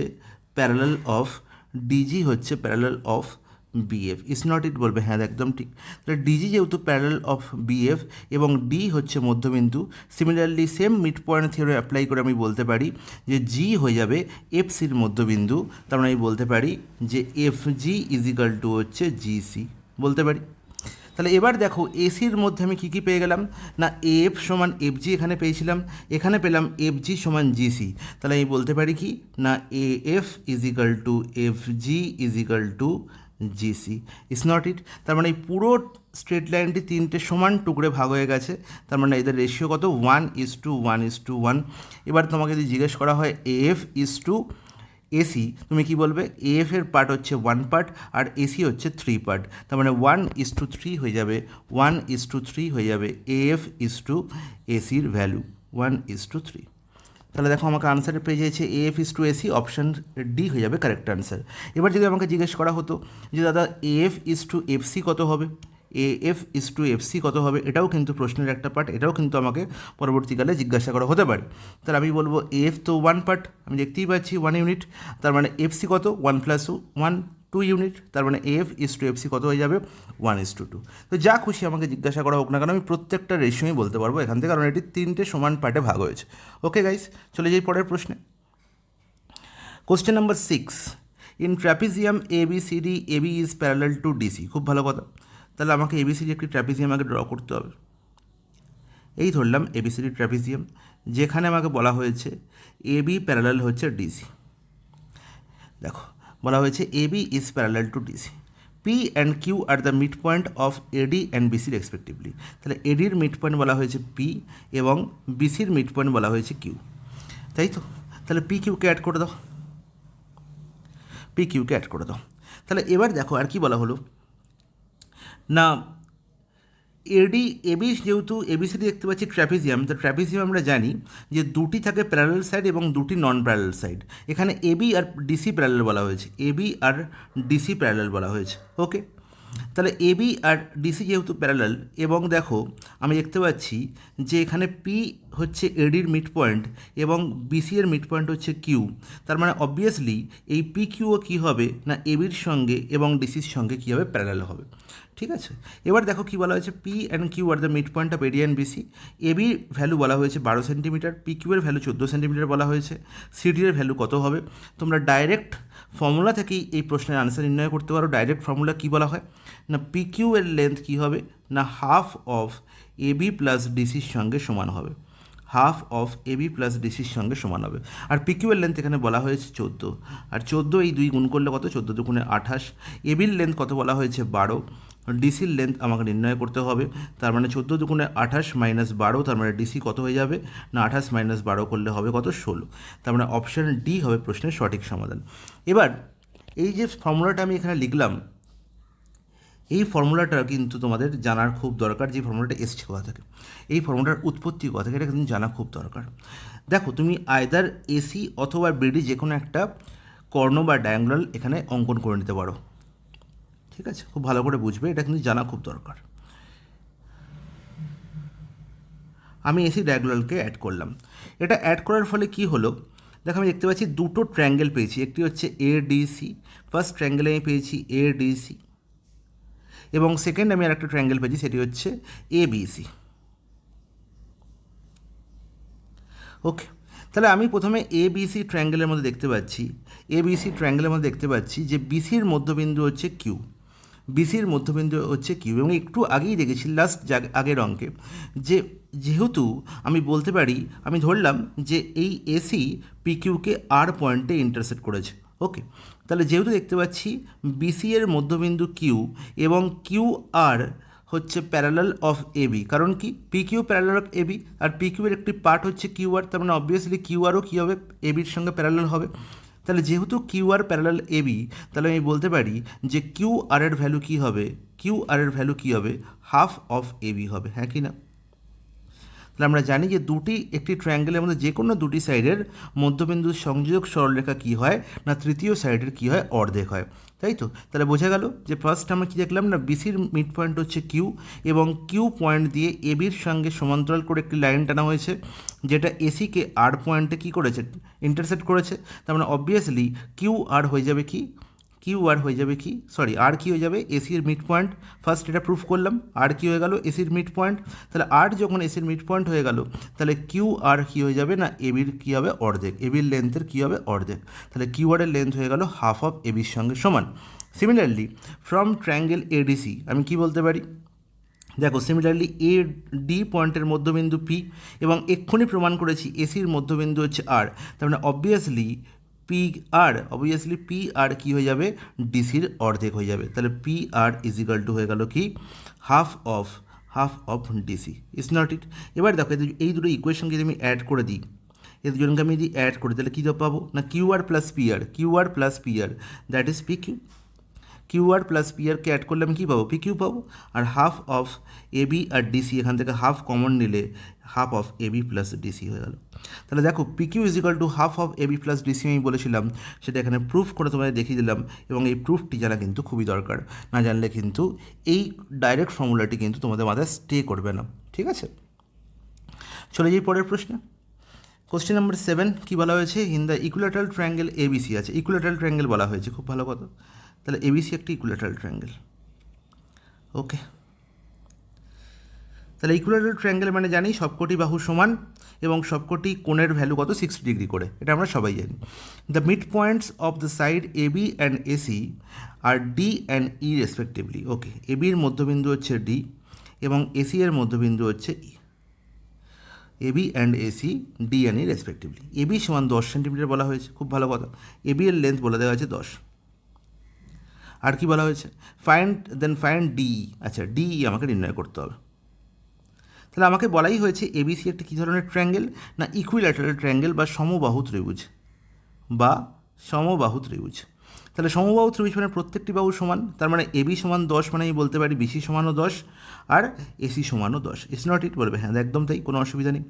Speaker 1: প্যারালাল অফ, ডিজি হচ্ছে parallel of BF. Is not it বলবে, হ্যাঁ একদম ঠিক। তাহলে ডিজি যেহেতু প্যারালাল অফ বিএফ এবং ডি হচ্ছে মধ্যবিন্দু, similarly same midpoint theory apply করে আমি বলতে পারি যে জি হয়ে যাবে এফ সির মধ্যবিন্দু। তার মানে আমি বলতে পারি যে এফ জি ইজিক্যাল টু হচ্ছে জিসি বলতে পারি। তাহলে এবার দেখো এসির মধ্যে আমি কী কী পেয়ে গেলাম, না এফ সমান এফ জি এখানে পেয়েছিলাম, এখানে পেলাম এফ জি সমান জিসি। তাহলে আমি বলতে পারি কি, না A F is equal to F G is equal to GC. Is not it? তার মানে এই পুরো স্ট্রেট লাইনটি তিনটে সমান টুকরে ভাগ হয়ে গেছে, তার মানে এদের রেশিও কত, 1:1:1। এবার তোমাকে যদি জিজ্ঞেস করা হয় এএফ ইজ টু এসি, তুমি কি বলবে, এএফ এর পার্ট হচ্ছে 1 পার্ট আর এসি হচ্ছে 3 পার্ট, তার মানে 1:3 হয়ে যাবে, 1:3 হয়ে যাবে এএফ ইজ টু এসির ভ্যালু 1:3। তাহলে দেখো আমাকে আনসারে পেয়ে যাচ্ছে AF is to AC, option D হয়ে যাবে কারেক্ট আনসার। এবার যদি আমাকে জিজ্ঞেস করা হতো যে দাদা এএফ ইজ টু এফসি কত হবে, এএফ ইজ টু এফসি কত হবে, এটাও কিন্তু প্রশ্নের একটা পার্ট, এটাও কিন্তু আমাকে পরবর্তীকালে জিজ্ঞাসা করা হতে পারে। তাহলে আমি বলবো এএফ তো 1 পার্ট, আমি দেখতেই পাচ্ছি 1 ইউনিট, তার মানে এফসি কত 1 + 1 2 ইউনিট, তার মানে এএফ ইজ টু এফসি কত হয়ে যাবে 1:2। তো যা খুশি আমাকে জিজ্ঞাসা করা হোক না কেন, আমি প্রত্যেকটা রেশিওই বলতে পারবো এখান থেকে, কারণ এটি তিনটে সমান পার্টে ভাগ হয়েছে। ওকে গাইস, চলে যাই পরের প্রশ্নে। Question number 6, in trapezium A B C D A B is parallel to DC. খুব ভালো কথা। তাহলে আমাকে এবিসিডি একটি ট্র্যাপিজিয়াম আগে ড্র করতে হবে। এই ধরলাম এবিসিডি ট্র্যাপিজিয়াম, যেখানে আমাকে বলা হয়েছে এ বি প্যারালাল হচ্ছে ডিসি। দেখো বলা হয়েছে A B is parallel to DC, P and Q are the mid point of AD and BC respectively. তাহলে এডির মিড পয়েন্ট বলা হয়েছে পি এবং বিসির মিড পয়েন্ট বলা হয়েছে কিউ, তাই তো? তাহলে পি কিউকে অ্যাড করে দাও, পি কিউকে অ্যাড করে দাও। তাহলে এবার দেখো আর কি বলা হলো, না এডি এবি, যেহেতু এবিসিডি দেখতে পাচ্ছি ট্র্যাপিজিয়াম, তো ট্র্যাপিজিয়াম আমরা জানি যে দুটি থাকে প্যারালাল সাইড এবং দুটি নন প্যারালাল সাইড। এখানে এবি আর ডিসি প্যারালাল বলা হয়েছে, এবি আর ডিসি প্যারালাল বলা হয়েছে। ওকে, তাহলে এবি আর ডিসি যেহেতু প্যারালাল, এবং দেখো আমি দেখতে পাচ্ছি যে এখানে পি হচ্ছে এডির মিড পয়েন্ট এবং বিসি এর মিড পয়েন্ট হচ্ছে কিউ, তার মানে অবভিয়াসলি এই পি কিউও কী হবে, না এবির সঙ্গে এবং ডিসির সঙ্গে কী হবে, প্যারালাল হবে। ঠিক আছে, এবার দেখো কী বলা হয়েছে, P and Q are the mid point of AD and BC. এবির ভ্যালু বলা হয়েছে 12 সেন্টিমিটার, পি কিউ এর ভ্যালু 14 সেন্টিমিটার বলা হয়েছে, সিডি এর ভ্যালু কত হবে। তোমরা ডাইরেক্ট ফর্মুলা থেকেই এই প্রশ্নের আনসার নির্ণয় করতে পারো। ডাইরেক্ট ফর্মুলা কী বলা হয়, না পি কিউ এর লেন্থ কী হবে, না হাফ অফ এবি প্লাস ডিসির সঙ্গে সমান হবে, হাফ অফ এবি প্লাস ডিসির সঙ্গে সমান হবে। আর পিকিউ এর লেন্থ এখানে বলা হয়েছে 14, আর 14 এই 2 গুণ করলে কত, 14 দুগুণে 28। এবির লেন্থ কত বলা হয়েছে 12, ডিসির লেন্থ আমাকে নির্ণয় করতে হবে, তার মানে 14 দুগুণে 28 মাইনাস 12, তার মানে ডিসি কত হয়ে যাবে, না 28 মাইনাস 12 করলে হবে কত, 16। তার মানে অপশান ডি হবে প্রশ্নের সঠিক সমাধান। এবার এই যে ফর্মুলাটা আমি এখানে লিখলাম, এই ফর্মুলাটা কিন্তু তোমাদের জানার খুব দরকার, যে ফর্মুলাটা এসছে কোথা থেকে, এই ফর্মুলার উৎপত্তি কোথা থেকে, এটা কিন্তু জানা খুব দরকার। দেখো তুমি আইদার এসি অথবা বিডি যে কোনো একটা কর্ণ বা ডায়াঙ্গল এখানে অঙ্কন করে নিতে পারো। ঠিক আছে, খুব ভালো করে বুঝবে, এটা কিন্তু জানা খুব দরকার। আমি এসি ডায়াঙ্গলকে অ্যাড করলাম, এটা অ্যাড করার ফলে কি হলো, দেখো আমি দেখতে পাচ্ছি দুটো ট্রায়াঙ্গেল পেয়েছি, একটি হচ্ছে এডিসি, ফার্স্ট ট্রায়াঙ্গেলে আমি পেয়েছি এডিসি, এবং সেকেন্ড আমি আর একটা ট্রায়াঙ্গেল পেয়েছি, সেটি হচ্ছে এবিসি। ওকে, তাহলে আমি প্রথমে এবিসি ট্রায়াঙ্গেলের মধ্যে দেখতে পাচ্ছি, এবিসি ট্রায়াঙ্গেলের মধ্যে দেখতে পাচ্ছি যে বিসির মধ্যবিন্দু হচ্ছে কিউ, বিসির মধ্যবিন্দু হচ্ছে কিউ, এবং একটু আগেই দেখেছি লাস্ট আগের অঙ্কে যে যেহেতু আমি বলতে পারি, আমি ধরলাম যে এই এসি পি কিউকে আর পয়েন্টে ইন্টারসেক্ট করেছে। ওকে, তাহলে যেহেতু দেখতে পাচ্ছি বিসি এর মধ্যবিন্দু কিউ এবং কিউ আর হচ্ছে প্যারালাল অফ এবি, কারণ কি P Q parallel of AB, আর পি কিউ এর একটি পার্ট হচ্ছে কিউ আর, তার মানে অবভিয়াসলি কিউ আরও কী হবে, এবির সঙ্গে প্যারালাল হবে। তাহলে যেহেতু কিউ আর প্যারালাল এবি, তাহলে আমি বলতে পারি যে কিউ আর এর ভ্যালু কী হবে, কিউ আর এর ভ্যালু কী হবে, হাফ অফ এবি হবে, হ্যাঁ কি না? তাহলে আমরা জানি যে একটি ট্রায়াঙ্গেলের মধ্যে যে কোনো দুটি সাইডের মধ্যবিন্দুর সংযোজক সরলরেখা কী হয় না তৃতীয় সাইডের কী হয় অর্ধেক হয়, তাই তো। তাহলে বোঝা গেল যে ফার্স্ট আমরা কী দেখলাম না বিসির মিড পয়েন্ট হচ্ছে কিউ এবং কিউ পয়েন্ট দিয়ে এবির সঙ্গে সমান্তরাল করে একটি লাইন টানা হয়েছে যেটা এসিকে আর পয়েন্টে কী করেছে ইন্টারসেক্ট করেছে। তার মানে অবভিয়াসলি কিউ আর হয়ে যাবে কি আর কি হয়ে যাবে এসির মিড পয়েন্ট। ফার্স্ট এটা প্রুফ করলাম, আর কি হয়ে গেল এসির মিড পয়েন্ট। তাহলে আর যখন এসির মিড পয়েন্ট হয়ে গেল তাহলে কিউ আর কী হয়ে যাবে না এবির কী হবে অর্ধেক, এবির লেন্থের কী হবে অর্ধেক। তাহলে কিউ আরের লেন্থ হয়ে গেল হাফ অফ এবির সঙ্গে সমান। সিমিলারলি ফ্রম ট্রায়াঙ্গেল এডিসি আমি কি বলতে পারি, দেখো সিমিলারলি এ ডি পয়েন্টের মধ্যবিন্দু পি এবং এক্ষুনি প্রমাণ করেছি এসির মধ্যবিন্দু হচ্ছে আর, তার মানে অবভিয়াসলি পি আর কী হয়ে যাবে ডিসির অর্ধেক হয়ে যাবে। তাহলে পি আর ইজিক্যাল টু হয়ে গেল কি half of DC, is not it. এবার দেখো এই দুটো ইকুয়েশন যদি আমি অ্যাড করে দিই, এই দুজনকে আমি যদি অ্যাড করি তাহলে কী পাবো না Q R plus P R that is P Q R plus P আরকে অ্যাড করলে আমি কী পাবো পি কিউ পাবো। আর হাফ অফ এ বি আর ডিসি এখান থেকে হাফ কমন নিলে half of A B plus DC হয়ে গেল। তাহলে দেখো P Q is equal to half of A B plus DC আমি বলেছিলাম, সেটা এখানে প্রুফ করে তোমাদের দেখিয়ে দিলাম এবং এই প্রুফটি জানা কিন্তু খুবই দরকার, না জানলে কিন্তু এই ডাইরেক্ট ফর্মুলাটি কিন্তু তোমাদের মাথায় স্টে করবে না, ঠিক আছে। চলে যাই পরের প্রশ্নে। কোশ্চেন নাম্বার 7 কী বলা হয়েছে, in the equilateral triangle ABC আছে, ইকুইল্যাটারাল ট্রায়াঙ্গেল বলা হয়েছে, খুব ভালো কথা। তাহলে এবিসি একটি ইকুইল্যাটারাল ট্রায়াঙ্গেল, ওকে। তাহলে ইকুইল্যাটারাল ট্রায়াঙ্গেল মানে জানি সবকটি বাহু সমান এবং সবকটি কোণের ভ্যালু কত 60 ডিগ্রি করে, এটা আমরা সবাই জানি। The mid points of the side A B and AC are D and E respectively, okay. A বির মধ্যবিন্দু হচ্ছে ডি এবং এসি এর মধ্যবিন্দু হচ্ছে E, A B and AC D and E respectively. A B সমান 10 সেন্টিমিটার বলা হয়েছে, খুব ভালো কথা। এ বি এর লেন্থ বলে দেওয়া হয়েছে 10। আর কি বলা হয়েছে ফাইন্ড ডি, আচ্ছা ডি আমাকে নির্ণয় করতে হবে। তাহলে আমাকে বলাই হয়েছে এবিসি একটি কী ধরনের ট্রায়াঙ্গেল না ইকুইল্যাটারাল ট্রায়াঙ্গেল বা সমবাহু ত্রিভুজ তাহলে সমবাহু ত্রিভুজ মানে প্রত্যেকটি বাহু সমান, তার মানে এবি সমান 10 মানে আমি বলতে পারি বিসি সমানও 10 আর এসি সমানও 10, ইটস নট ইট বলবে, হ্যাঁ একদম তাই, কোনো অসুবিধা নেই।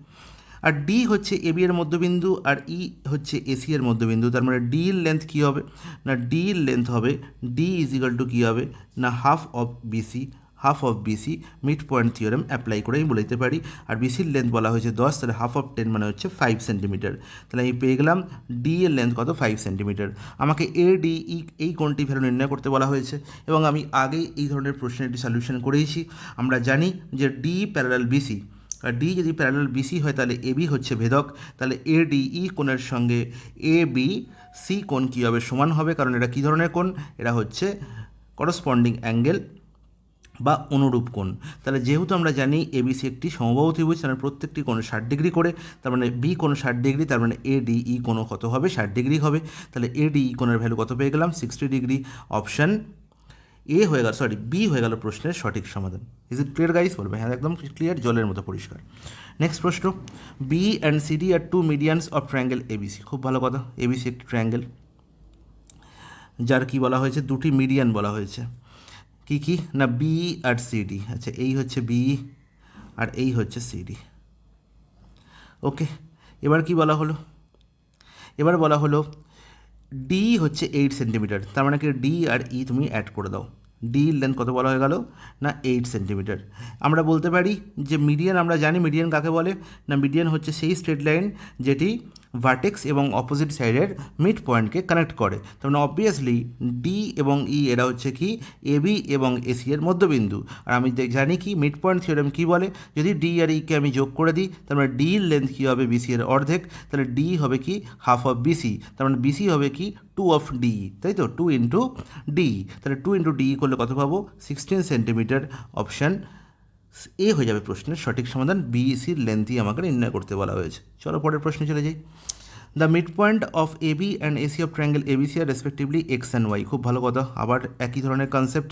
Speaker 1: আর ডি হচ্ছে এবি এর মধ্যবিন্দু আর ই হচ্ছে এসি এর মধ্যবিন্দু, তার মানে ডি এর লেন্থ কী হবে না ডি এর লেন্থ হবে ডি ইজ ইকাল টু কী হবে না half of BC mid point theorem apply করে আমি বলে দিতে পারি। আর বিসির লেন্থ বলা হয়েছে 10, তাহলে হাফ অফ 10 মানে হচ্ছে 5 সেন্টিমিটার। তাহলে আমি পেয়ে গেলাম ডি এর লেন্থ কত 5 সেন্টিমিটার। আমাকে এ ডি ই এই কোণটি ভ্যালু নির্ণয় করতে বলা হয়েছে এবং আমি আগেই এই ধরনের প্রশ্নের একটি সলিউশন করেইছি। আমরা জানি যে ডি প্যারালাল বিসি, আর ডি যদি প্যারালাল বিসি হয় তাহলে এবি হচ্ছে ভেদক, তাহলে এ ডি ই কোণের সঙ্গে এ বি সি কোণ কী হবে সমান হবে, কারণ এটা কী ধরনের কোণ, এটা হচ্ছে করসপন্ডিং অ্যাঙ্গেল বা অনুরূপ কোণ। তাহলে যেহেতু আমরা জানি এবিসি একটি সমবাহু ত্রিভুজ, তার প্রত্যেকটি কোণ 60 ডিগ্রি করে, তার মানে বি কোণ 60 ডিগ্রি, তার মানে এ ডি ই কোণ কত হবে 60 ডিগ্রি হবে। তাহলে এ ডি ই কোণের ভ্যালু কত পেয়ে গেলাম 60 ডিগ্রি। অপশান এ হয়ে গেল, বি হয়ে গেল প্রশ্নের সঠিক সমাধান। ইজ ইট ক্লিয়ার গাইস বলবে, হ্যাঁ একদম ক্লিয়ার, জলের মতো পরিষ্কার। নেক্সট প্রশ্ন, B and CD are two medians of triangle ABC, খুব ভালো কথা। এবিসি একটি ট্রায়াঙ্গেল যার কি বলা হয়েছে দুটি মিডিয়ান বলা হয়েছে, কি না বি আর সিডি, আচ্ছা এই হচ্ছে বি আর এই হচ্ছে সিডি, ওকে। এবার কি বলা হলো, এবার বলা হলো ডি হচ্ছে 8 সেন্টিমিটার, তার মানে কি ডি আর ই তুমি অ্যাড করে দাও। ডি লেন্থ কত বলা হয়ে গেল না 8 সেন্টিমিটার। আমরা বলতে পারি যে মিডিয়ান, আমরা জানি মিডিয়ান কাকে বলে না মিডিয়ান হচ্ছে সেই স্ট্রেট লাইন যেটি ভার্টেক্স এবং অপোজিট সাইডের মিড পয়েন্টকে কানেক্ট করে, তার মানে অবভিয়াসলি ডি এবং ই এরা হচ্ছে কি এবি এবং এসি এর মধ্যবিন্দু। আর আমি জানি কি মিড পয়েন্ট থিওরেম কী বলে, যদি ডি আর ইকে আমি যোগ করে দিই তার মানে ডি এর লেন্থ কী হবে বিসি এর অর্ধেক, তাহলে ডি হবে কি হাফ অফ বিসি, তার মানে বিসি হবে কি 2 অফ ডি, তাই তো 2 ইন্টু ডি, তাহলে 2 ইন্টু ডি করলে কত পাবো 16 সেন্টিমিটার। অপশান এ হয়ে যাবে প্রশ্নের সঠিক সমাধান, বিসির লেন্থই আমাকে নির্ণয় করতে বলা হয়েছে। চলো পরের প্রশ্নে চলে যাই। The mid point of A B and AC of triangle ABC are respectively X and Y, খুব ভালো কথা, আবার একই ধরনের কনসেপ্ট,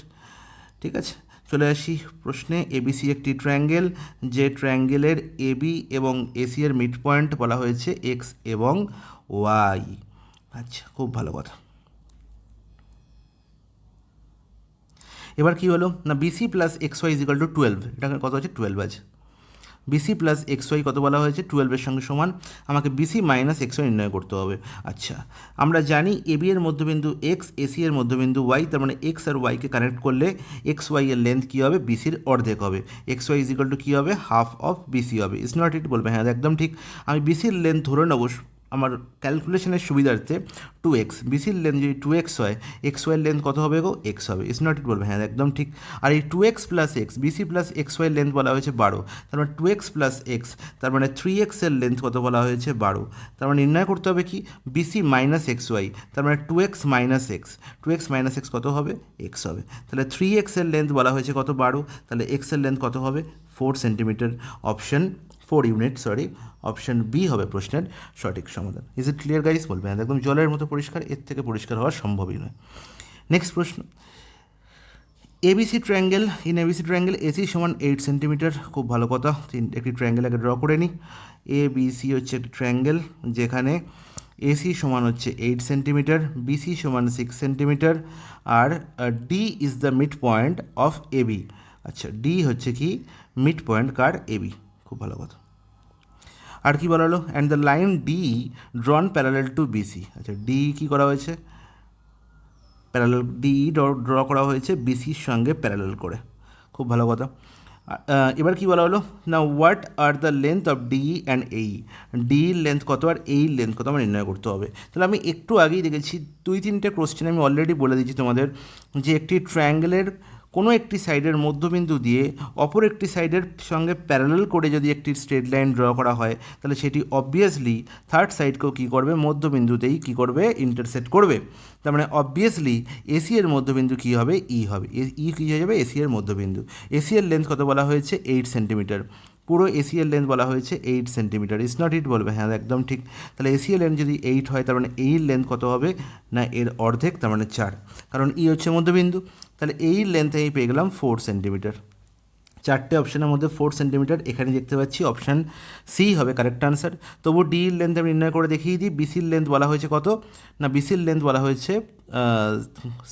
Speaker 1: ঠিক আছে। চলে আসি প্রশ্নে, এবিসি একটি ট্রায়াঙ্গেল, যে ট্রায়াঙ্গেলের এবি এবং এসি এর মিড পয়েন্ট বলা হয়েছে এক্স এবং ওয়াই, আচ্ছা খুব ভালো কথা। এবার কি হলো না BC plus X Y is equal to 12, এটা কত আছে 12 আছে, বিসি প্লাস এক্স ওয়াই কত বলা হয়েছে 12-এর সঙ্গে সমান, আমাকে বিসি মাইনাস এক্স ওয়াই নির্ণয় করতে হবে। আচ্ছা, আমরা জানি এবি এর মধ্যবিন্দু এক্স, এসি এর মধ্যবিন্দু ওয়াই, তার মানে এক্স আর ওয়াইকে কানেক্ট করলে এক্স ওয়াই এর লেন্থ কী হবে, বিসির অর্ধেক হবে। X Y is equal to কী হবে, হাফ অফ বিসি হবে। ইটস নট ইট বলবে, হ্যাঁ একদম ঠিক। আমি বিসির লেন্থ ধরে নেবো আমার ক্যালকুলেশনের সুবিধার্থে 2x, বিসির লেন্থ যদি 2x হয়, এক্স ওয়াইয়ের লেন্থ কত হবে গো, এক্স হবে। ইটস নট ইট বলবে, হ্যাঁ একদম ঠিক। আর এই 2x plus X, BC plus X ওয়াইয়ের লেন্থ বলা হয়েছে 12, তার মানে 2x প্লাস এক্স, তার মানে 3x এর লেন্থ কত বলা হয়েছে 12, তার মানে নির্ণয় করতে হবে কি, বিসি মাইনাস এক্স ওয়াই, তার মানে 2x minus x, 2x minus x কত হবে, এক্স হবে। তাহলে 3x এর লেন্থ বলা হয়েছে কত 12, তাহলে এক্স এর লেন্থ কত হবে 4 centimetre. Option 4 unit, sorry, option B হবে প্রশ্নের সঠিক সমাধান। ইজ ইট ক্লিয়ার গাইস, বলবেন একদম জলের মতো পরিষ্কার, এর থেকে পরিষ্কার হওয়া সম্ভবই নয়। নেক্সট প্রশ্ন, ABC triangle, in ABC triangle AC সমান 8 সেন্টিমিটার। খুব ভালো কথা, একটি ট্রায়াঙ্গেল আগে ড্র করে নিই। এ বিসি হচ্ছে একটি ট্রায়াঙ্গেল যেখানে এসি সমান হচ্ছে 8 সেন্টিমিটার, বিসি সমান 6 সেন্টিমিটার, আর D is the mid point of AB. আচ্ছা, ডি হচ্ছে কি মিড পয়েন্ট কার, এবি। খুব ভালো কথা। আর কি বলা হলো, and the line D drawn parallel to BC. আচ্ছা, ডি কী করা হয়েছে, প্যারালেল, ডি ড্র করা হয়েছে বিসির সঙ্গে প্যারালেল করে। খুব ভালো কথা। এবার কি বলা হলো না, what are the length of D and এই, ডির লেন্থ কত আর এই লেন্থ কত আমার নির্ণয় করতে হবে। তাহলে আমি একটু আগেই দেখেছি 2-3টে কোশ্চেন আমি অলরেডি বলে দিয়েছি তোমাদের, যে একটি ট্রায়াঙ্গেলের কোনো একটি সাইডের মধ্যবিন্দু দিয়ে অপর একটি সাইডের সঙ্গে প্যারালেল করে যদি একটি স্ট্রেট লাইন ড্র করা হয়, তাহলে সেটি অবভিয়াসলি থার্ড সাইডকেও কী করবে, মধ্যবিন্দুতেই কী করবে, ইন্টারসেক্ট করবে। তার মানে অবভিয়াসলি এসি এর মধ্যবিন্দু কী হবে, ই হবে। ই কী হয়ে যাবে, এসি এর মধ্যবিন্দু। এসি এর লেন্থ কত বলা হয়েছে 8 সেন্টিমিটার, পুরো এসি এর লেন্থ বলা হয়েছে 8 সেন্টিমিটার। ইটস নট ইট বলবে, হ্যাঁ একদম ঠিক। তাহলে এসি এর লেন্থ যদি 8 হয়, তার মানে এই লেন্থ কত হবে না, এর অর্ধেক, তার মানে 4, কারণ ই হচ্ছে মধ্যবিন্দু। তাহলে এই লেন্থ আমি পেয়ে গেলাম 4 সেন্টিমিটার। 4টে অপশানের মধ্যে 4 সেন্টিমিটার এখানে দেখতে পাচ্ছি, অপশান সি হবে কারেক্ট আনসার। তবু ডির লেন্থ আমি নির্ণয় করে দেখিয়ে দিই। বিসির লেন্থ বলা হয়েছে কত না, বিসির লেন্থ বলা হয়েছে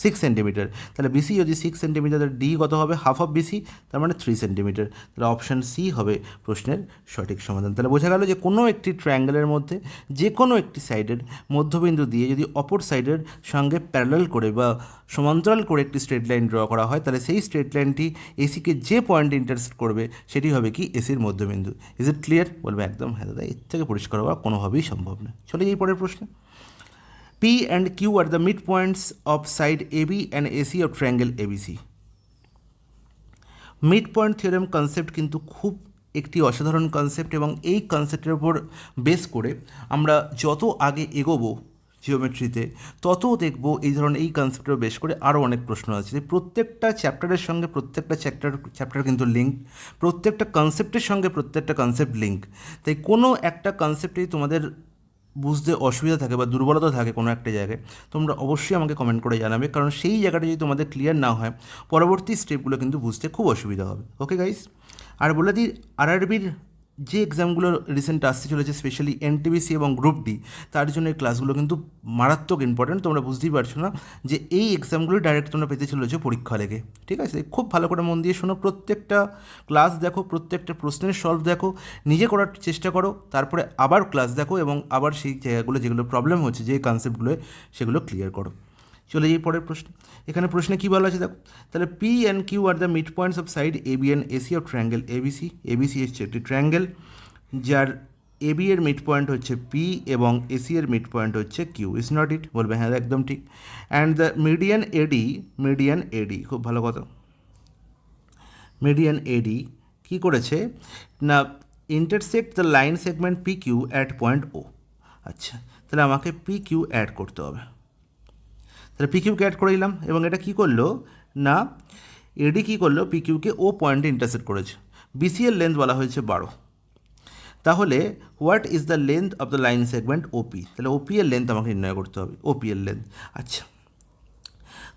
Speaker 1: 6 সেন্টিমিটার। তাহলে বিসি যদি 6 সেন্টিমিটার, তাহলে ডি কত হবে, হাফ অফ বিসি, তার মানে 3 সেন্টিমিটার। তাহলে অপশান সি হবে প্রশ্নের সঠিক সমাধান। তাহলে বোঝা গেল যে কোনো একটি ট্রায়াঙ্গেলের মধ্যে যে কোনো একটি সাইডের মধ্যবিন্দু দিয়ে যদি অপর সাইডের সঙ্গে প্যারালাল করে বা সমান্তরাল করে একটি স্ট্রেট লাইন ড্র করা হয়, তাহলে সেই স্ট্রেট লাইনটি এসিকে যে পয়েন্টে ইন্টারসেক্ট করবে সেটি হবে কি, এসির মধ্যবিন্দু। ইজ ইট ক্লিয়ার, বলবে একদম হ্যাঁ দাদা, এর থেকে পরিষ্কার হওয়া কোনোভাবেই সম্ভব না। চলে যাই পরের প্রশ্নে। P and Q are the midpoints of side AB and AC of triangle ABC. Mid point theorem concept কিন্তু খুব একটি অসাধারণ কনসেপ্ট, এবং এই কনসেপ্টের উপর বেস করে আমরা যত আগে এগোবো জিওমেট্রিতে, তত দেখব এই ধরনের এই কনসেপ্টের বেস করে আরও অনেক প্রশ্ন আছে। প্রত্যেকটা চ্যাপ্টারের সঙ্গে প্রত্যেকটা চ্যাপ্টার কিন্তু লিঙ্ক, প্রত্যেকটা কনসেপ্টের সঙ্গে প্রত্যেকটা কনসেপ্ট লিঙ্ক। তাই কোনো একটা কনসেপ্টেই তোমাদের বুঝতে অসুবিধা থাকে বা দুর্বলতা থাকে কোনো একটা জায়গায়, তোমরা অবশ্যই আমাকে কমেন্ট করে জানাবে, কারণ সেই জায়গাটা যদি তোমাদের ক্লিয়ার না হয়, পরবর্তী স্টেপগুলো কিন্তু বুঝতে খুব অসুবিধা হবে। ওকে গাইস, আর বলে দিই আরআরবির যে এক্সামগুলো রিসেন্ট আসতে চলেছে, স্পেশালি এনটিপিসি এবং গ্রুপ ডি, তার জন্য এই ক্লাসগুলো কিন্তু মারাত্মক ইম্পর্টেন্ট। তোমরা বুঝতেই পারছো না যে এই এক্সামগুলো ডাইরেক্ট তোমরা পেতে চলেছো পরীক্ষা লেগে, ঠিক আছে? খুব ভালো করে মন দিয়ে শোনো, প্রত্যেকটা ক্লাস দেখো, প্রত্যেকটা প্রশ্নের সলভ দেখো, নিজে করার চেষ্টা করো, তারপরে আবার ক্লাস দেখো এবং আবার সেই জায়গাগুলো যেগুলো প্রবলেম হচ্ছে, যে কনসেপ্টগুলো, সেগুলো ক্লিয়ার করো। চলে যাই পরের প্রশ্ন। এখানে প্রশ্নে কী বলা আছে দেখো, তাহলে P and Q are the mid points of side AB and AC of triangle ABC. ABC হচ্ছে একটি ট্রায়াঙ্গেল যার এবি এর মিড পয়েন্ট হচ্ছে পি এবং এসি এর মিড পয়েন্ট হচ্ছে কিউ। ইজ নট ইট, বলবে হ্যাঁ একদম ঠিক। অ্যান্ড দ্য মিডিয়ান এডি, খুব ভালো কথা, মিডিয়ান এডি কী করেছে না, intersect the line segment P Q at point O. আচ্ছা, তাহলে আমাকে পি কিউ অ্যাড করতে হবে। তাহলে পি কিউকে অ্যাড করে দিলাম, এবং এটা কী করলো না, এডি কী করলো, পি কিউকে ও পয়েন্টে ইন্টারসেক্ট করেছে। বিসি এর লেন্থ বলা হয়েছে 12, তাহলে what is the length of the line segment OP. তাহলে ওপি এর লেন্থ আমাকে নির্ণয় করতে হবে, ওপি এর লেন্থ। আচ্ছা,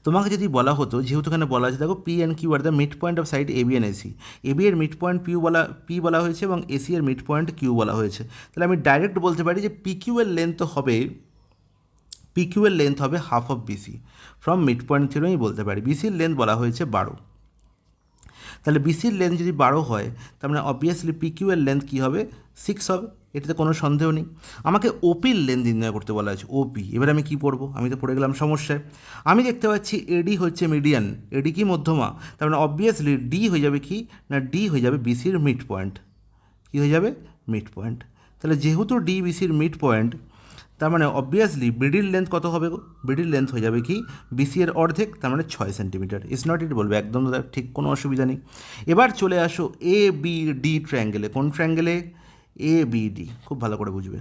Speaker 1: তোমাকে যদি বলা হতো, যেহেতু এখানে বলা আছে দেখো, P and Q are the mid point of side AB and AC, AB এর মিড পয়েন্ট পি বলা হয়েছে এবং এসি এর মিড পয়েন্ট কিউ বলা হয়েছে, তাহলে আমি ডাইরেক্ট বলতে পারি যে পি কিউ এর লেন্থ হবে, পি কিউ এর লেন্থ হবে half of BC. From mid point theorem আমি বলতে পারি। বিসির লেন্থ বলা হয়েছে 12, তাহলে বিসির লেন্থ যদি 12 হয় তার মানে অবভিয়াসলি পিকিউ এর লেন্থ কী হবে 6 হবে, এটাতে কোনো সন্দেহ নেই। আমাকে ওপির লেন্থ নির্ণয় করতে বলা হয়েছে, ওপি। এবার আমি কী পড়বো, আমি তো পড়ে গেলাম সমস্যায়। আমি দেখতে পাচ্ছি এডি হচ্ছে মিডিয়ান, এডি কি মধ্যমা, তার মানে অবভিয়াসলি ডি হয়ে যাবে কি না, ডি হয়ে যাবে বিসির মিড পয়েন্ট। কী হয়ে যাবে, মিড পয়েন্ট। তাহলে যেহেতু ডি বিসির মিড পয়েন্ট, তার মানে অবভিয়াসলি বিডির লেন্থ কত হবে, বিডির লেন্থ হয়ে যাবে কি বিসি এর অর্ধেক, তার মানে 6 সেন্টিমিটার। ইজ নট ইট বলবে, একদম ঠিক, কোনো অসুবিধা নেই। এবার চলে আসো এ বি ডি ট্রায়াঙ্গেলে। কোন ট্রায়াঙ্গেলে, এ বি ডি, খুব ভালো করে বুঝবে।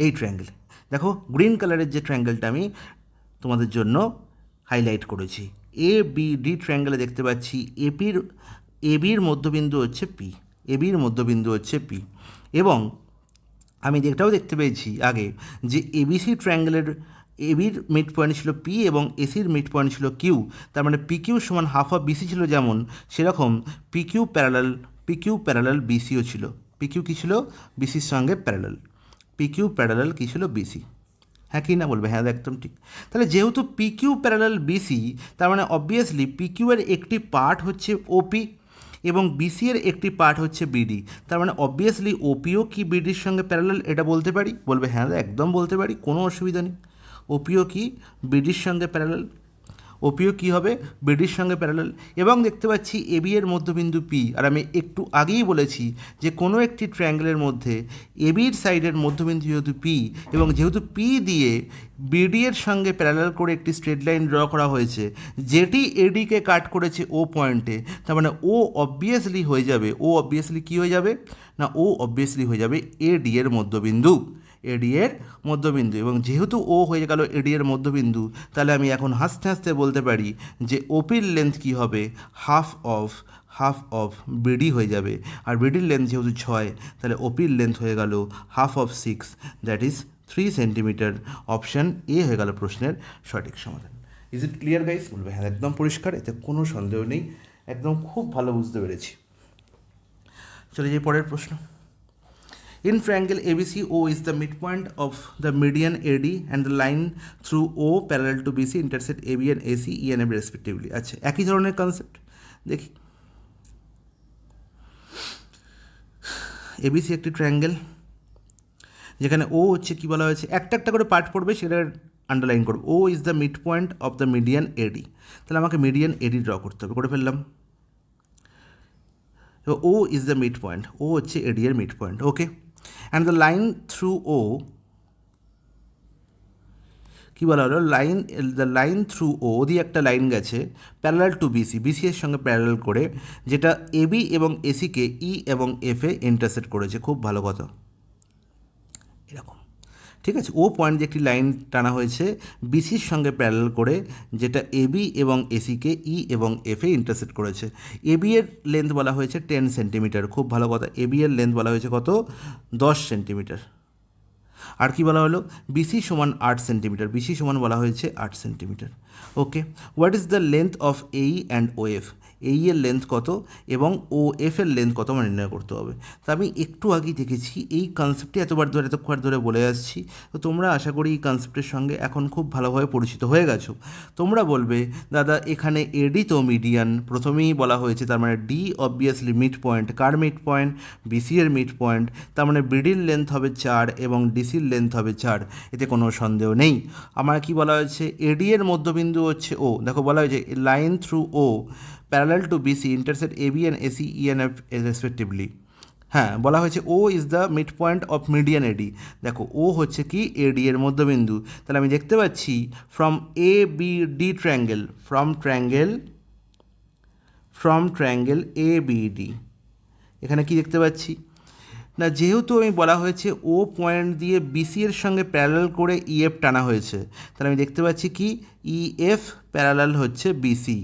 Speaker 1: এই ট্রায়াঙ্গেল দেখো, গ্রিন কালারের যে ট্রায়াঙ্গেলটা আমি তোমাদের জন্য হাইলাইট করেছি, এ বি ডি ট্রায়াঙ্গেলে দেখতে পাচ্ছি এবির মধ্যবিন্দু হচ্ছে পি, এবির মধ্যবিন্দু হচ্ছে পি, এবং আমি এটাও দেখতে পেয়েছি আগে যে এবিসি ট্রায়াঙ্গেলের এবির মিড পয়েন্ট ছিল পি এবং এসির মিড পয়েন্ট ছিল কিউ, তার মানে পি কিউ সমান হাফ অফ বিসি ছিল, যেমন সেরকম পি কিউ প্যারালাল বিসিও ছিল। পি কিউ কী ছিল, বিসির সঙ্গে প্যারালাল, পি কিউ প্যারালাল কী ছিল, বিসি। হ্যাঁ কি না বলবে, হ্যাঁ একদম ঠিক। তাহলে যেহেতু পি কিউ প্যারালাল বিসি, তার মানে অবভিয়াসলি পি কিউ এর একটি পার্ট হচ্ছে ওপি এবং বিসি এর একটি পার্ট হচ্ছে বিডি, তার মানে অবভিয়াসলি ওপিও কি বিডির সঙ্গে প্যারালাল, এটা বলতে পারি, বলবে হ্যাঁ একদম বলতে পারি, কোনো অসুবিধা নেই। ওপিও কি বিডির সঙ্গে প্যারালাল, ওপিও কী হবে, বিডির সঙ্গে প্যারালাল। এবং দেখতে পাচ্ছি এবি এর মধ্যবিন্দু পি, আর আমি একটু আগেই বলেছি যে কোনো একটি ট্রায়াঙ্গেলের মধ্যে এবির সাইডের মধ্যবিন্দু যেহেতু পি, এবং যেহেতু পি দিয়ে বিডি এর সঙ্গে প্যারালাল করে একটি স্ট্রেট লাইন ড্র করা হয়েছে যেটি এডিকে কাট করেছে ও পয়েন্টে, তার মানে ও অবভিয়াসলি হয়ে যাবে, ও অবভিয়াসলি কী হয়ে যাবে না, ও অবভিয়াসলি হয়ে যাবে এডি এর মধ্যবিন্দু, এডি এর মধ্যবিন্দু। এবং যেহেতু ও হয়ে গেল এডি এর মধ্যবিন্দু, তাহলে আমি এখন হাসতে হাসতে বলতে পারি যে ওপির লেন্থ কী হবে, হাফ অফ বিডি হয়ে যাবে। আর বিডির লেন্থ যেহেতু 6, তাহলে ওপির লেন্থ হয়ে গেল half of 6, that is 3 centimetre. Option A হয়ে গেল প্রশ্নের সঠিক সমাধান। ইজ ইট ক্লিয়ার গাইস, বলবে হ্যাঁ একদম পরিষ্কার, এতে কোনো সন্দেহ নেই, একদম খুব ভালো বুঝতে পেরেছি। চলে যাই পরের প্রশ্ন। In triangle ABC, O is the midpoint of the median AD and the line through O parallel to BC intersect AB and AC, E and F respectively. আচ্ছা, একই ধরনের কনসেপ্ট দেখি। ABC একটি ট্রায়াঙ্গেল যেখানে ও হচ্ছে কী বলা হয়েছে, একটা একটা করে পার্ট পড়বে, সেটা আন্ডারলাইন করবে। O is the mid point of the median AD, তাহলে আমাকে মিডিয়ান এডি ড্র করতে হবে, করে ফেললাম। O is the mid point, O হচ্ছে এডি এর mid point, okay. And the line through O, কী বলা হলো, দ্য লাইন থ্রু ও দিয়ে একটা লাইন গেছে প্যারালাল টু বিসি, বিসি এর সঙ্গে প্যারালাল করে, যেটা এবি এবং এসিকে ই এবং এফে ইন্টারসেক্ট করেছে। খুব ভালো কথা, এরকম ঠিক আছে। ও পয়েন্ট দিয়ে একটি লাইন টানা হয়েছে বিসির সঙ্গে প্যারালাল করে, যেটা এবি এবং এসিকে ই এবং এফে ইন্টারসেক্ট করেছে। এবি এর লেন্থ বলা হয়েছে 10 সেন্টিমিটার, খুব ভালো কথা। এবি এর লেন্থ বলা হয়েছে কত, 10 সেন্টিমিটার। আর কি বলা হলো, বিসি সমান 8 সেন্টিমিটার, বিসি সমান বলা হয়েছে 8 centimetre, okay. What is the length of এই অ্যান্ড ও এফ, এই এর লেন্থ কত এবং ও এফ এর লেন্থ কত আমার নির্ণয় করতে হবে। তা আমি একটু আগেই দেখেছি, এই কনসেপ্টটি এতক্ষণ ধরে বলে আসছি, তো তোমরা আশা করি এই কনসেপ্টের সঙ্গে এখন খুব ভালোভাবে পরিচিত হয়ে গেছো। তোমরা বলবে দাদা এখানে এডি তো মিডিয়ান, প্রথমেই বলা হয়েছে, তার মানে ডি অবভিয়াসলি মিড পয়েন্ট, কার মিড পয়েন্ট, বিসি এর মিড পয়েন্ট, তার মানে বিডির লেন্থ হবে 4 এবং ডিসির লেন্থ হবে 4, এতে কোনো সন্দেহ নেই। আমার কি বলা হয়েছে, এডি এর মধ্যবিন্দু হচ্ছে ও, দেখো বলা হয়েছে line through O parallel to BC intersect AB and AC E and F respectively. হ্যাঁ, বলা হয়েছে O is the mid point of median AD, দেখো ও হচ্ছে কি এডি এর মধ্যবিন্দু। তাহলে আমি দেখতে পাচ্ছি from A B D triangle, from triangle A B D, এখানে কি দেখতে পাচ্ছি না, যেহেতু আমি বলা হয়েছে ও পয়েন্ট দিয়ে বিসি এর সঙ্গে প্যারালাল করে ইএফ টানা হয়েছে, তাহলে আমি দেখতে পাচ্ছি কি ইএফ প্যারালাল হচ্ছে বিসি,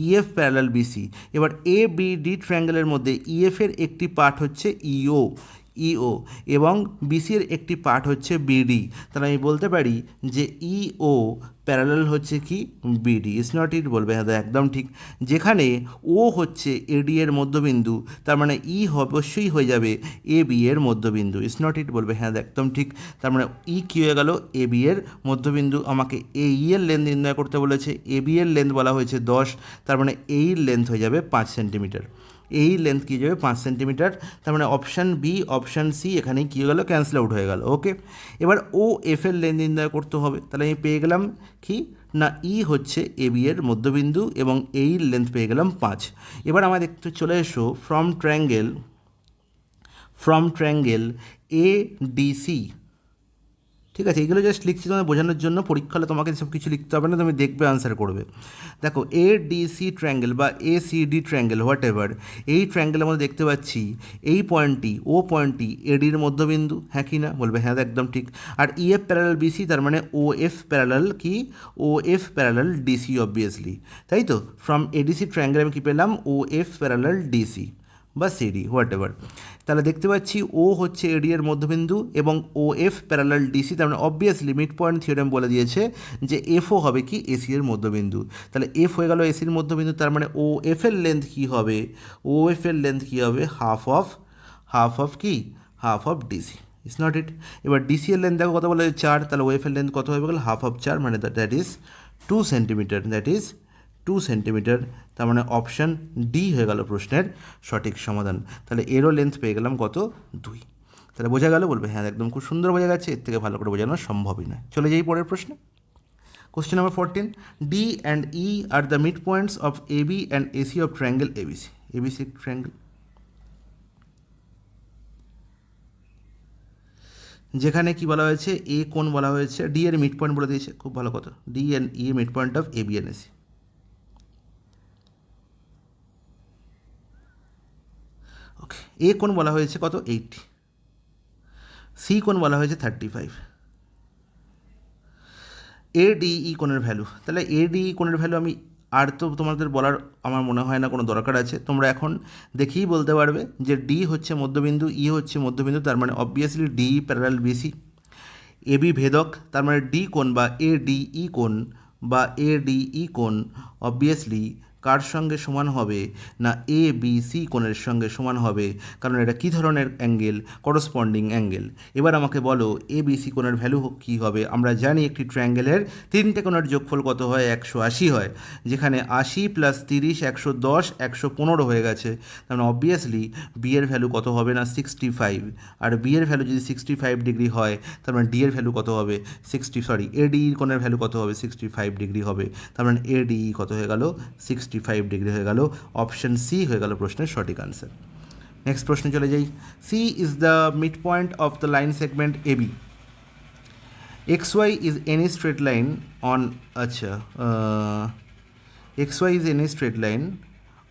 Speaker 1: ইএফ প্যারালাল বিসি। এবার এ বি ডি ট্রায়াঙ্গেলের মধ্যে ইএফ এর একটি পার্ট হচ্ছে ইও, ইও এবং বিসি এর একটি পার্ট হচ্ছে বিডি, তাহলে আমি বলতে পারি যে ইও প্যারালাল হচ্ছে কি বিডি। ইস নট ইট বলবে হ্যাঁ একদম ঠিক। যেখানে ও হচ্ছে এডি এর মধ্যবিন্দু, তার মানে ই অবশ্যই হয়ে যাবে এ বি এর মধ্যবিন্দু। ইস নট ইট বলবে হ্যাঁ একদম ঠিক। তার মানে ই কী হয়ে গেল এ বি এর মধ্যবিন্দু। আমাকে এ ই এর লেন্থ নির্ণয় করতে বলেছে, এ বি এর লেন্থ বলা হয়েছে 10, তার মানে এই লেন্থ হয়ে যাবে 5 সেন্টিমিটার। এই লেন্থ কী যাবে 5 সেন্টিমিটার। তার মানে অপশান বি অপশান সি এখানে কী হয়ে গেল ক্যান্সেল আউট হয়ে গেল। ওকে, এবার ও এফ এর লেন্থ নির্ণয় করতে হবে, তাহলে আমি পেয়ে গেলাম কি না ই হচ্ছে এ বি এর মধ্যবিন্দু এবং এই লেন্থ পেয়ে গেলাম 5। এবার আমার একটু চলে এসো ফ্রম ট্রায়াঙ্গেল এ ডিসি। ঠিক আছে, এইগুলো জাস্ট লিখছি তোমাদের বোঝানোর জন্য, পরীক্ষা হলে তোমাকে সব কিছু লিখতে হবে না, তুমি দেখবে আনসার করবে। দেখো এ ডিসি ট্রায়াঙ্গেল বা A C D triangle whatever, এই ট্রায়াঙ্গেলের মধ্যে দেখতে পাচ্ছি এই পয়েন্টটি ও পয়েন্টটি এডির মধ্যবিন্দু, হ্যাঁ কি না বলবে হ্যাঁ একদম ঠিক। আর ই এফ প্যারালাল বিসি, তার মানে ও এফ প্যারালাল কি ও এফ প্যারালাল ডিসি অবভিয়াসলি, তাই তো। ফ্রম এডিসি ট্রায়াঙ্গেল আমি কী পেলাম ও এফ প্যারালাল ডিসি বা সিডি হোয়াট এভার। তাহলে দেখতে পাচ্ছি ও হচ্ছে এডি এর মধ্যবিন্দু এবং ও এফ প্যারালাল ডিসি, তার মানে অবভিয়াসলি মিড পয়েন্ট থিওরেম বলে দিয়েছে যে এফও হবে কি এসি এর মধ্যবিন্দু। তাহলে এফ হয়ে গেল এসির মধ্যবিন্দু, তার মানে ও এফ এর লেন্থ কী হবে, ও এফ এর লেন্থ কী হবে হাফ অফ কি half of DC. It's not it. এবার ডিসি এর লেন্থ দেখো কত বলে 4, তাহলে ও এফ এর লেন্থ কত হয়ে গেল হাফ অফ 4, মানে that is 2 centimetre, that is 2 centimetre. তার মানে অপশান ডি হয়ে গেল প্রশ্নের সঠিক সমাধান। তাহলে এরও লেন্থ পেয়ে গেলাম কত 2। তাহলে বোঝা গেল বলবে হ্যাঁ একদম খুব সুন্দর বোঝা গেছে, এর থেকে ভালো করে বোঝানো সম্ভবই নয়। চলে যাই পরের প্রশ্নে। Question number 14, D and E are the mid points of A B and AC of triangle ABC. ABC triangle, যেখানে কি বলা হয়েছে এ কোণ বলা হয়েছে, ডি এর মিড পয়েন্ট বলে দিয়েছে, খুব ভালো কথা, D and E mid point of A B and AC. Okay, A কোণ বলা হয়েছে কত 80, সি কোণ বলা হয়েছে 35, এ ডিই কোণের ভ্যালু, তাহলে এ ডিই কোণের ভ্যালু আমি আর তো তোমাদের বলার আমার মনে হয় না কোনো দরকার আছে, তোমরা এখন দেখেই বলতে পারবে যে ডি হচ্ছে মধ্যবিন্দু, ই হচ্ছে মধ্যবিন্দু, তার মানে obviously D parallel BC. A B ভেদক, তার মানে ডি কোণ বা এ ডিই কোণ বা এ ডিই কোণ অবভিয়াসলি কার সঙ্গে সমান হবে না এ বি সি কোণের সঙ্গে সমান হবে, কারণ এটা কী ধরনের অ্যাঙ্গেল করসপন্ডিং অ্যাঙ্গেল। এবার আমাকে বলো এ বি সি কোণের ভ্যালু কী হবে। আমরা জানি একটি ট্রায়াঙ্গেলের তিনটে কোণের যোগফল কত হয় 180 হয়, যেখানে 80 + 30 110 115 হয়ে গেছে, তার মানে অবভিয়াসলি বি এর ভ্যালু কত হবে না 65, আর বি এর ভ্যালু যদি 65 ডিগ্রি হয় তার মানে ডি এর ভ্যালু কত হবে এ ডি কোণের ভ্যালু কত হবে 65 ডিগ্রি হবে, তার মানে এ ডি কত হয়ে গেল 65 ডিগ্রি হয়ে গেল। অপশন সি হয়ে গেল প্রশ্নের সঠিক আনসার। নেক্সট প্রশ্নে চলে যাই। C is the mid point of the line segment A B, X Y is any straight line on, আচ্ছা X Y is any straight line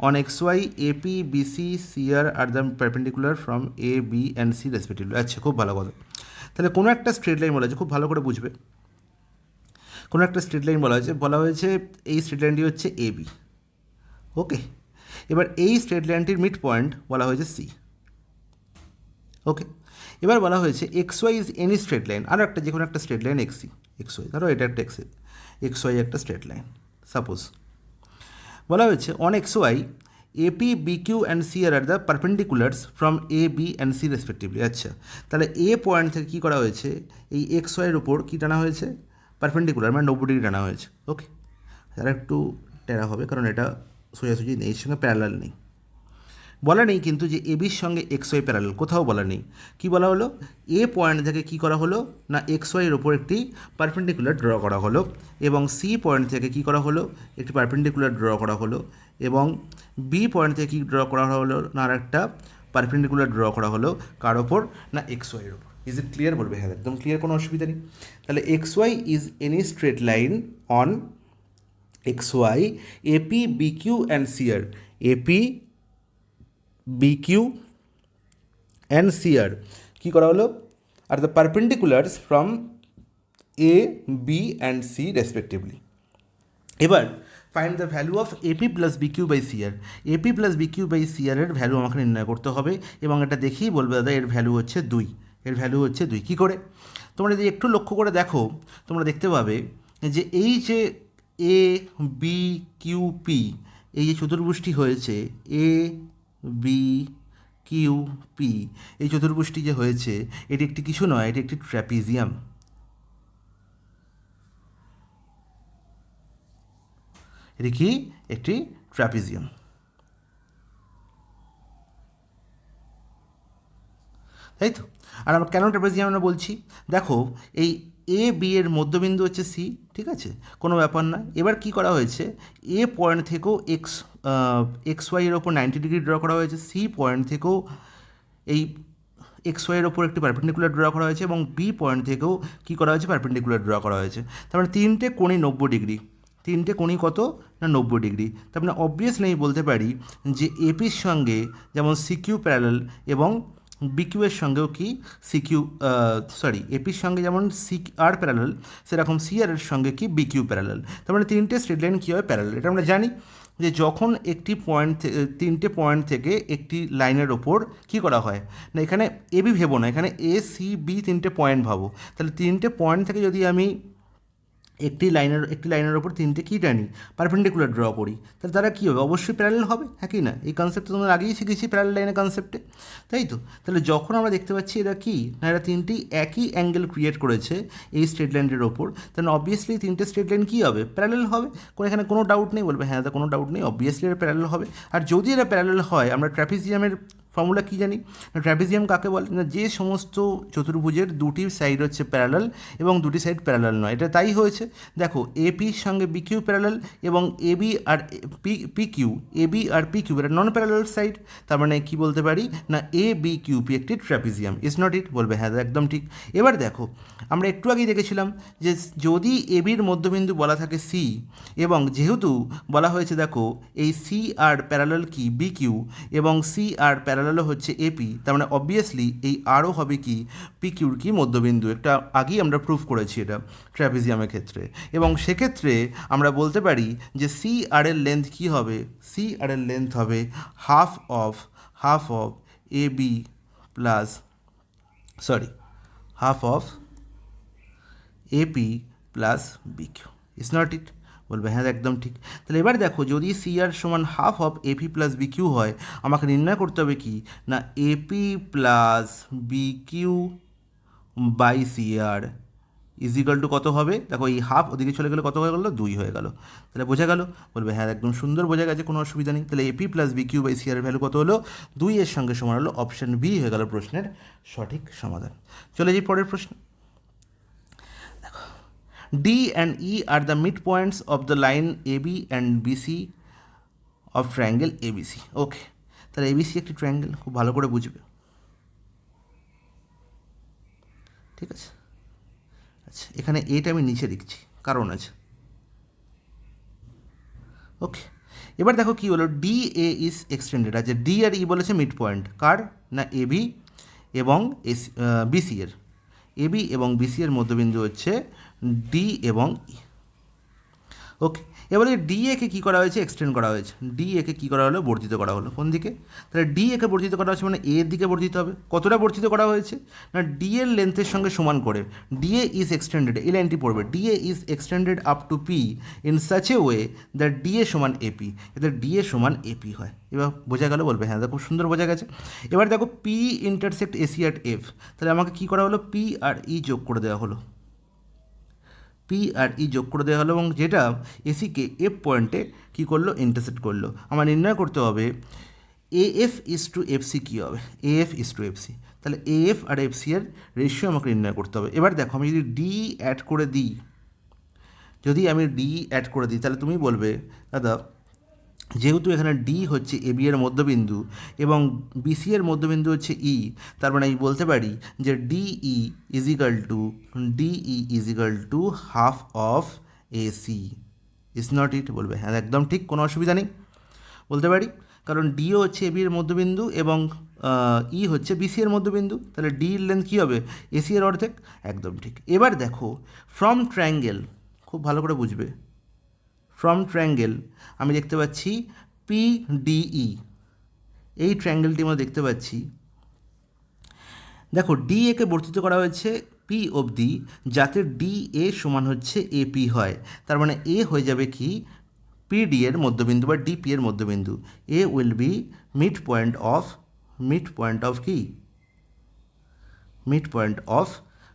Speaker 1: on X Y AP BC CR are the perpendicular from A B and C respectively. আচ্ছা খুব ভালো কথা, তাহলে কোনো একটা straight line বলা হয়েছে, খুব ভালো করে বুঝবে, কোনো একটা স্ট্রেট লাইন বলা হয়েছে এই স্ট্রেট লাইনটি হচ্ছে এ বি। ওকে, এবার এই স্ট্রেট লাইনটির মিড পয়েন্ট বলা হয়েছে সি। ওকে, এবার বলা হয়েছে X Y is any straight line, আরও একটা যে কোনো একটা স্ট্রেট লাইন এক্স ওয়াই, ধরো এটা একটা এক্স ওয়াই একটা স্ট্রেট লাইন সাপোজ। বলা হয়েছে on X Y AP B Q and C are the perpendiculars from A B and C respectively. আচ্ছা, তাহলে এ পয়েন্ট থেকে কী করা হয়েছে এই এক্স ওয়াইয়ের উপর কী টানা হয়েছে পারপেন্ডিকুলার, মানে 90 ডিগ্রি টানা হয়েছে। ওকে, তারা একটু টেরা হবে কারণ এটা সোজাসুজি নেই, এর সঙ্গে প্যারালাল নেই, বলা নেই কিন্তু যে এ বির সঙ্গে এক্স ওয়াই প্যারালাল, কোথাও বলা নেই। কী বলা হলো এ পয়েন্ট থেকে কী করা হলো না এক্স ওয়াইয়ের ওপর একটি পারপেন্ডিকুলার ড্র করা হলো, এবং সি পয়েন্ট থেকে কী করা হলো একটি পারপেন্ডিকুলার ড্র করা হলো, এবং বি পয়েন্ট থেকে কী ড্র করা হলো না আর একটা পারপেন্ডিকুলার ড্র করা হলো কার ওপর না এক্স ওয়াইয়ের ওপর। ইজ ইট ক্লিয়ার বলবে হ্যাঁ একদম ক্লিয়ার, কোনো অসুবিধা নেই। তাহলে X Y is any straight line on X Y AP B Q and CR, AP B Q and CR কী করা হলো are the perpendiculars from A B and C respectively. এবার find the value of AP plus BQ by CR. AP plus BQ by সিআরের value আমাকে নির্ণয় করতে হবে এবং এটা দেখেই বলবে দাদা এর ভ্যালু হচ্ছে 2, এর ভ্যালু হচ্ছে 2। কী করে? তোমরা যদি একটু লক্ষ্য করে দেখো তোমরা দেখতে পাবে যে এই যে এ বি কিউ পি, এই যে চতুর্ভুজটি হয়েছে এ বি কিউ পি, এই চতুর্ভুজটি যে হয়েছে এটি একটি কিছু নয়, এটি একটি ট্র্যাপিজিয়াম। এটি কি? একটি ট্র্যাপিজিয়াম। তাই তো? আর আমরা কেন ট্র্যাপিজিয়াম আমরা বলছি? দেখো এই এ বি এর মধ্যবিন্দু হচ্ছে সি, ঠিক আছে, কোনো ব্যাপার না। এবার কি করা হয়েছে, এ পয়েন্ট থেকেও এক্স ওয়াইয়ের ওপর 90 ডিগ্রি ড্র করা হয়েছে, সি পয়েন্ট থেকেও এই এক্স ওয়াইয়ের ওপর একটি পারপেন্ডিকুলার ড্র করা হয়েছে এবং বি পয়েন্ট থেকেও কী করা হয়েছে, পারপেন্ডিকুলার ড্র করা হয়েছে। তার মানে তিনটে কোণই 90 ডিগ্রি। তিনটে কোণই কত না 90 ডিগ্রি। তার মানে অবভিয়াসলি আমি বলতে পারি যে এপির সঙ্গে যেমন সিকিউ প্যারালাল এবং বিকিউ এর সঙ্গেও কি সিকিউ এপির সঙ্গে যেমন সি আর প্যারালাল সেরকম সি আর এর সঙ্গে কি বিকিউ প্যারালাল। তার মানে তিনটে স্ট্রেট লাইন কী হয়, প্যারালাল। এটা আমরা জানি যে যখন একটি পয়েন্ট তিনটে পয়েন্ট থেকে একটি লাইনের ওপর কী করা হয় না, এখানে এবি ভেবো না, এখানে এ সি বি তিনটে পয়েন্ট ভাবো। তাহলে তিনটে পয়েন্ট থেকে যদি আমি একটি লাইনের ওপর তিনটে কী টানি, পারপেন্ডিকুলার ড্র করি, তাহলে তারা কী হবে, অবশ্যই প্যারালাল হবে, হ্যাঁ কি না? এই কনসেপ্ট তোমরা আগেই শিখেছি প্যারালাল লাইনের কনসেপ্টে, তাই তো? তাহলে যখন আমরা দেখতে পাচ্ছি এরা কি না, এরা তিনটি একই অ্যাঙ্গেল ক্রিয়েট করেছে এই স্ট্রেট লাইনের ওপর, তাহলে অবভিয়াসলি তিনটে স্ট্রেট লাইন কী হবে, প্যারালাল হবে। এখানে কোনো ডাউট নেই, বলবে হ্যাঁ কোনো ডাউট নেই, অবভিয়াসলি এরা প্যারালাল হবে। আর যদি এরা প্যারালাল হয়, আমরা ট্র্যাপিজিয়ামের ফর্মুলা কী জানি, ট্র্যাপিজিয়াম কাকে বলে না, যে সমস্ত চতুর্ভুজের দুটি সাইড হচ্ছে প্যারালাল এবং দুটি সাইড প্যারালাল নয়। এটা তাই হয়েছে। দেখো এপির সঙ্গে বিকিউ প্যারালাল এবং এবি আর পিকিউ, এবি আর পিকিউ এটা নন প্যারালাল সাইড। তার মানে কী বলতে পারি না, এ বি কিউ পি একটি ট্র্যাপিজিয়াম। Is not it? বলবে হ্যাঁ একদম ঠিক। এবার দেখো আমরা একটু আগেই দেখেছিলাম যে যদি এবির মধ্যবিন্দু বলা থাকে সি এবং যেহেতু বলা হয়েছে দেখো এই সি আর প্যারালাল কি বিকিউ এবং সি আর প্যারালালও হচ্ছে এপি, তার মানে অবভিয়াসলি এই আরও হবে কি পিকিউর কি মধ্যবিন্দু। একটা আগেই আমরা প্রুফ করেছি এটা ট্র্যাপিজিয়ামের ক্ষেত্রে। এবং সেক্ষেত্রে আমরা বলতে পারি যে সি আর এর লেন্থ কী হবে, সি আর এর লেন্থ হবে half of A B plus half of AP plus BQ. Is not it? বলবে হ্যাঁ একদম ঠিক। তাহলে এবার দেখো যদি সি আর সমান half of AP plus BQ হয়, আমাকে নির্ণয় করতে হবে কি না AP plus BQ by C R equal to কত হবে, দেখো এই হাফ ওদিকে চলে গেলে কত হয়ে গেলো, 2 হয়ে গেল। তাহলে বোঝা গেল? বলবে হ্যাঁ একদম সুন্দর বোঝা গেছে, কোনো অসুবিধা নেই। তাহলে AP plus BQ by C R value কত হলো, 2 এর সঙ্গে সমান হলো অপশান বি হয়ে গেল প্রশ্নের সঠিক সমাধান। চলে যাই পরের প্রশ্ন। D and E are the midpoints of the line AB and BC of triangle ABC. ওকে, তাহলে ABC একটি ট্রায়াঙ্গেল, খুব ভালো করে বুঝবে, ঠিক আছে? আচ্ছা এখানে এটা আমি নিচে লিখছি, কারণ আছে। ওকে, এবার দেখো কী হলো, ডি এ ইজ এক্সটেন্ডেড আছে। ডি আর ই বলেছে মিড পয়েন্ট কার না এবি এবং বিসি এর। এবি এবং বিসি এর মধ্যবিন্দু হচ্ছে ডি এবং ই। ওকে, এবারে ডি একে কী করা হয়েছে, এক্সটেন্ড করা হয়েছে। ডি একে কী করা হলো, বর্ধিত করা হলো। কোন দিকে? তাহলে ডি একে বর্ধিত করা হচ্ছে মানে এর দিকে বর্ধিত হবে। কতটা বর্ধিত করা হয়েছে না ডি এর লেন্থের সঙ্গে সমান করে। ডি এ ইজ এক্সটেন্ডেড, এই লাইনটি পড়বে, D A is extended up to P in such a way that D A সমান এপি, এতে ডি এ সমান এপি হয়। এবার বোঝা গেল? বলবে হ্যাঁ খুব সুন্দর বোঝা গেছে। এবার দেখো P intersect AC at F, তাহলে আমাকে কী করা হলো, পি আর ই যোগ করে দেওয়া হলো, পি আর ই যোগ করে দেওয়া হলো এবং যেটা এসিকে এফ পয়েন্টে কী করলো, ইন্টারসেক্ট করলো। আমার নির্ণয় করতে হবে A F is to F C কী হবে, A F is to F C. তাহলে এ এফ আর এফ সি এর রেশিও আমাকে নির্ণয় করতে হবে। এবার দেখো আমি যদি ডি অ্যাড করে দিই, তাহলে তুমি বলবে দাদা যেহেতু এখানে ডি হচ্ছে এ বি এর মধ্যবিন্দু এবং বিসি এর মধ্যবিন্দু হচ্ছে ই, তার মানে আমি বলতে পারি যে D E equal to half of AC. Is not it? বলবে হ্যাঁ একদম ঠিক, কোনো অসুবিধা নেই, বলতে পারি, কারণ ডিও হচ্ছে এ বি এর মধ্যবিন্দু এবং ই হচ্ছে বিসি এর মধ্যবিন্দু। তাহলে ডি এর লেন্থ কী হবে, এসি এর অর্ধেক, একদম ঠিক। এবার দেখো ফ্রম ট্রায়াঙ্গেল, খুব ভালো করে বুঝবে, ফ্রম ট্রায়াঙ্গেল আমি দেখতে পাচ্ছি PDE, এই ট্রায়াঙ্গেলটির মধ্যে দেখতে পাচ্ছি দেখো DA কে বর্ধিত করা হয়েছে P অবধি, যাতে DA সমান হচ্ছে AP হয়। তার মানে A হয়ে যাবে কি PD এর মধ্যবিন্দু বা DP এর মধ্যবিন্দু। A will be mid point of কি মিড পয়েন্ট অফ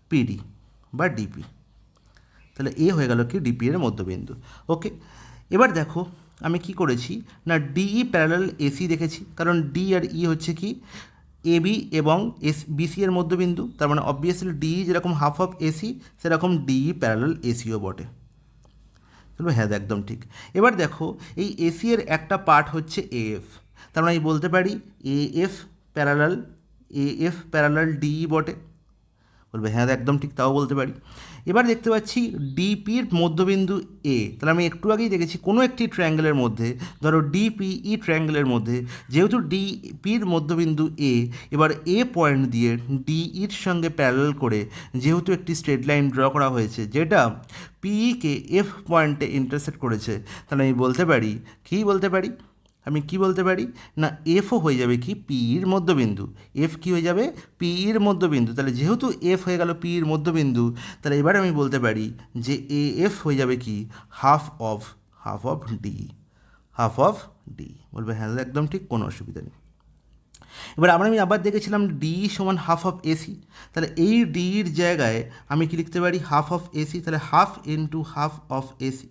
Speaker 1: PD বা DP। তাহলে এ হয়ে গেল কি ডিপি এর মধ্যবিন্দু। ওকে, এবার দেখো আমি কি করেছি না ডিই প্যারালাল এসি দেখেছি, কারণ ডি আর ই হচ্ছে কি এবি এবং বিসি এর মধ্যবিন্দু। তার মানে অবভিয়াসলি ডিই যেরকম হাফ অফ এসি সেরকম ডিই প্যারালাল এসিও বটে। চলো হ্যাঁ একদম ঠিক। এবার দেখো এই এসি এর একটা পার্ট হচ্ছে এএফ, তার মানে আমি বলতে পারি এএফ প্যারালাল ডিই বটে। বলবে হ্যাঁ একদম ঠিক, তাও বলতে পারি। এবার দেখতে পাচ্ছি ডিপির মধ্যবিন্দু এ, তাহলে আমি একটু আগেই দেখেছি কোনো একটি ট্রায়াঙ্গেলের মধ্যে, ধরো ডিপিই ট্রায়াঙ্গেলের মধ্যে যেহেতু ডিপির মধ্যবিন্দু এ, এবার এ পয়েন্ট দিয়ে ডিইর সঙ্গে প্যারালাল করে যেহেতু একটি স্ট্রেট লাইন ড্র করা হয়েছে যেটা পিইকে এফ পয়েন্টে ইন্টারসেক্ট করেছে, তাহলে আমি বলতে পারি আমি কি বলতে পারি না এফও হয়ে যাবে কি পিইর মধ্যবিন্দু। এফ কি হয়ে যাবে পিইর মধ্যবিন্দু। তাহলে যেহেতু এফ হয়ে গেল পিইর মধ্যবিন্দু, তাহলে এবার আমি বলতে পারি যে এ এফ হয়ে যাবে কি হাফ অফ ডি। বলবে হ্যাঁ একদম ঠিক, কোনো অসুবিধা নেই। এবার আমি আবার দেখেছিলাম ডি সমান হাফ অফ এসি, তাহলে এই ডির জায়গায় আমি কি লিখতে পারি হাফ অফ এসি, তাহলে half into half of AC,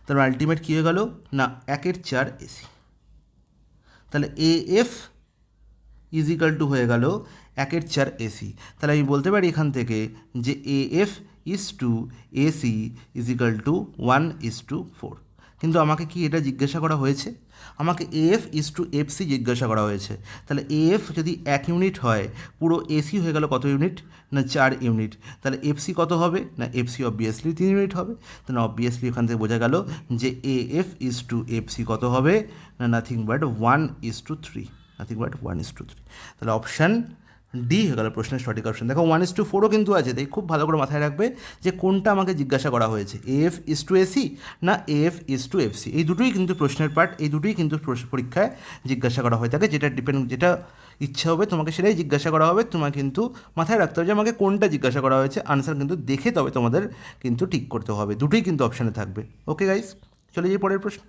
Speaker 1: তাহলে আলটিমেট কী হয়ে গেল না 1/4 এসি। তাহলে এ এফ ইজিক্যাল টু হয়ে গেল 1/4 এসি। তাহলে আমি বলতে পারি এখান থেকে যে A F is to AC equal to 1:4। কিন্তু আমাকে কি এটা জিজ্ঞাসা করা হয়েছে? আমাকে এএফ ইজ টু এফসি জিজ্ঞাসা করা হয়েছে। তাহলে এএফ যদি 1 ইউনিট হয়, পুরো এসি হয়ে গেল কত ইউনিট না 4 ইউনিট। তাহলে এফসি কত হবে না এফসি অবভিয়াসলি 3 ইউনিট হবে। তাহলে অবভিয়াসলি এখান থেকে বোঝা গেল যে এএফ ইজ টু এফসি কত হবে না নাথিং বাট 1:3, তাহলে অপশান ডি হয়ে গেল প্রশ্নের সঠিক অপশন। দেখো 1:4ও কিন্তু আছে, তাই খুব ভালো করে মাথায় রাখবে যে কোনটা আমাকে জিজ্ঞাসা করা হয়েছে, এএফ ইজ টু এসি না এএফ ইজ টু এফসি। এই দুটোই কিন্তু প্রশ্নের পার্ট, এই দুটোই কিন্তু পরীক্ষায় জিজ্ঞাসা করা হয়ে থাকে। যেটা ইচ্ছা হবে তোমাকে সেটাই জিজ্ঞাসা করা হবে। তোমাকে কিন্তু মাথায় রাখতে হবে যে আমাকে কোনটা জিজ্ঞাসা করা হয়েছে, আনসার কিন্তু দেখে তবে তোমাদের কিন্তু ঠিক করতে হবে। দুটোই কিন্তু অপশানে থাকবে। ওকে গাইস, চলে যাই পরের প্রশ্ন।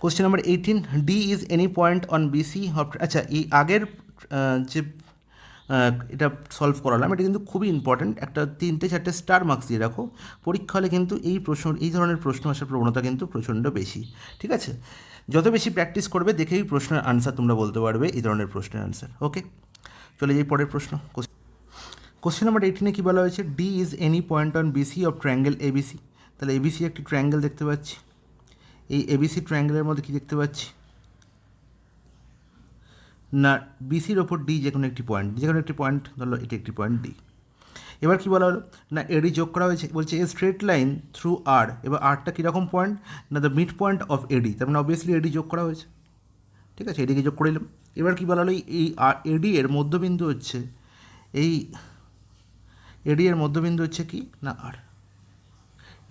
Speaker 1: Question number 18, D is any point on BC. আচ্ছা, এই আগের যে এটা সলভ করালাম এটা কিন্তু খুবই ইম্পর্ট্যান্ট, একটা 3-4টে স্টার মার্কস দিয়ে রাখো। পরীক্ষা হলে কিন্তু এই ধরনের প্রশ্ন আসার প্রবণতা কিন্তু প্রচণ্ড বেশি। ঠিক আছে, যত বেশি প্র্যাকটিস করবে দেখেই প্রশ্নের আনসার তোমরা বলতে পারবে, এই ধরনের প্রশ্নের আনসার। ওকে, চলে যাই পরের প্রশ্ন। কোশ্চেন নাম্বার 18-এ কী বলা হয়েছে? D is any point on BC of triangle ABC. তাহলে এবিসি একটি ট্রায়াঙ্গেল দেখতে পাচ্ছি। এই এবিসি ট্রায়াঙ্গেলের মধ্যে কী দেখতে পাচ্ছি না বিসির ওপর ডি যে কোনো একটি পয়েন্ট, ধরো এটি একটি পয়েন্ট ডি। এবার কি বলা হলো না এডি যোগ করা হয়েছে, বলছে এ স্ট্রেট লাইন থ্রু আর। এবার আরটা কীরকম পয়েন্ট না দ্য মিড পয়েন্ট অফ এডি, তার মানে অবভিয়াসলি এডি যোগ করা হয়েছে। ঠিক আছে, এডিকে যোগ করে নিলাম। এবার কী বলা হলো এই এডি এর মধ্যবিন্দু হচ্ছে কি না আর।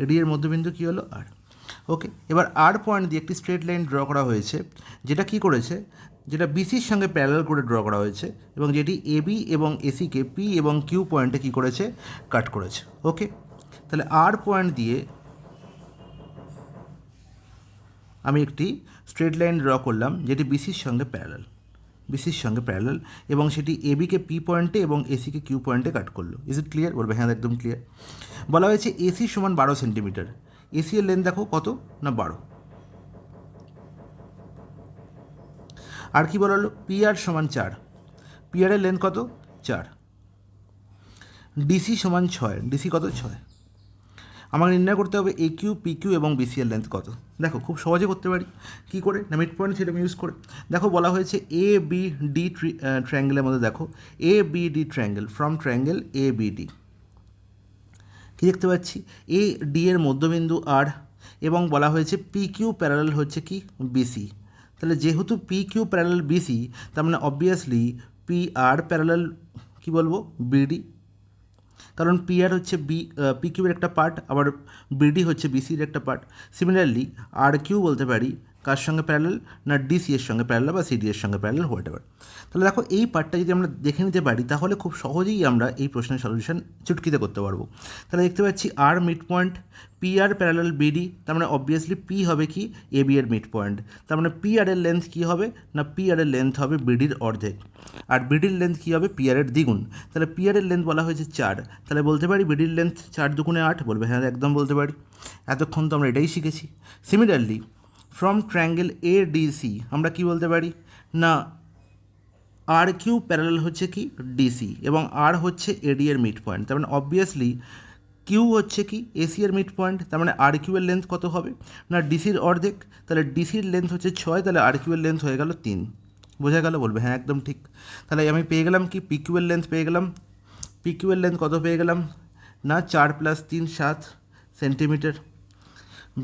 Speaker 1: এডি এর মধ্যবিন্দু কী হলো আর। ওকে, এবার আর পয়েন্ট দিয়ে একটি স্ট্রেট লাইন ড্র করা হয়েছে, যেটা বিসির সঙ্গে প্যারালাল করে ড্র করা হয়েছে, এবং যেটি এবি এবং এসিকে পি এবং কিউ পয়েন্টে কী করেছে কাট করেছে। ওকে, তাহলে আর পয়েন্ট দিয়ে আমি একটি স্ট্রেট লাইন ড্র করলাম যেটি বিসির সঙ্গে প্যারালাল এবং সেটি এবিকে পি পয়েন্টে এবং এসিকে কিউ পয়েন্টে কাট করলো। Is it clear? বলবে হ্যাঁ একদম ক্লিয়ার। বলা হয়েছে এসি সমান 12 সেন্টিমিটার। এসি এর লেন্থ দেখো কত না 12। আর কি বলা হলো পি আর সমান 4, পি আর এর লেন্থ কত 4। ডিসি সমান 6, ডিসি কত 6। আমাকে নির্ণয় করতে হবে এ কিউ পি কিউ এবং বিসি এর লেন্থ কত। দেখো খুব সহজে করতে পারি, কী করে না মিড পয়েন্ট থিওরেম ইউজ করে। দেখো বলা হয়েছে এ বি ডি ট্রায়াঙ্গেলের মধ্যে দেখো A B D triangle, from triangle A B D কী দেখতে পাচ্ছি এ ডি এর মধ্যবিন্দু আর, এবং বলা হয়েছে পি কিউ প্যারালাল হচ্ছে কি বিসি। তাহলে যেহেতু পি কিউ প্যারালাল বিসি, তার মানে অবভিয়াসলি পি আর প্যারালাল কী বলবো বিডি। কারণ পি আর হচ্ছে পি কিউর একটা পার্ট, আবার বিডি হচ্ছে বিসির একটা পার্ট। সিমিলারলি আর কিউ বলতে পারি কার সঙ্গে প্যারালাল, না ডিসি এর সঙ্গে প্যারালাল বা সিডি এর সঙ্গে প্যারালাল হোয়াট এভার। তাহলে দেখো এই পার্টটা যদি আমরা দেখে নিতে পারি তাহলে খুব সহজেই আমরা এই প্রশ্নের সলিউশন চুটকিতে করতে পারবো। তাহলে দেখতে পাচ্ছি আর mid point, P are parallel BD, তার মানে অবভিয়াসলি পি হবে কি এ বি এর মিড পয়েন্ট, তার মানে পি আর এর লেন্থ কী হবে, না পি আর এর লেন্থ হবে বিডির অর্ধেক, আর বিডির লেন্থ কী হবে পি আর এর দ্বিগুণ। তাহলে পি আর এর লেন্থ বলা হয়েছে 4, তাহলে বলতে পারি বিডির লেন্থ 4 দুগুণে 8, বলবে হ্যাঁ একদম বলতে পারি। এতক্ষণ তো আমরা এটাই শিখেছি। Similarly from triangle A D C আমরা কি বলতে পারি, না আর কিউ প্যারালাল হচ্ছে কি ডিসি এবং আর হচ্ছে এডি এর মিড পয়েন্ট, তার মানে অবভিয়াসলি কিউ হচ্ছে কি এসি এর মিড পয়েন্ট, তার মানে আর কিউ এর লেন্থ কত হবে, না ডিসির অর্ধেক, তাহলে ডিসির লেন্থ হচ্ছে 6, তাহলে আর কিউ এর লেন্থ হয়ে গেল 3। বোঝা গেল, বলবে হ্যাঁ একদম ঠিক। তাহলে আমি পেয়ে গেলাম কি পি কিউ এর লেন্থ পেয়ে গেলাম, পি কিউ এর লেন্থ কত পেয়ে গেলাম, না 4 + 3 7 সেন্টিমিটার।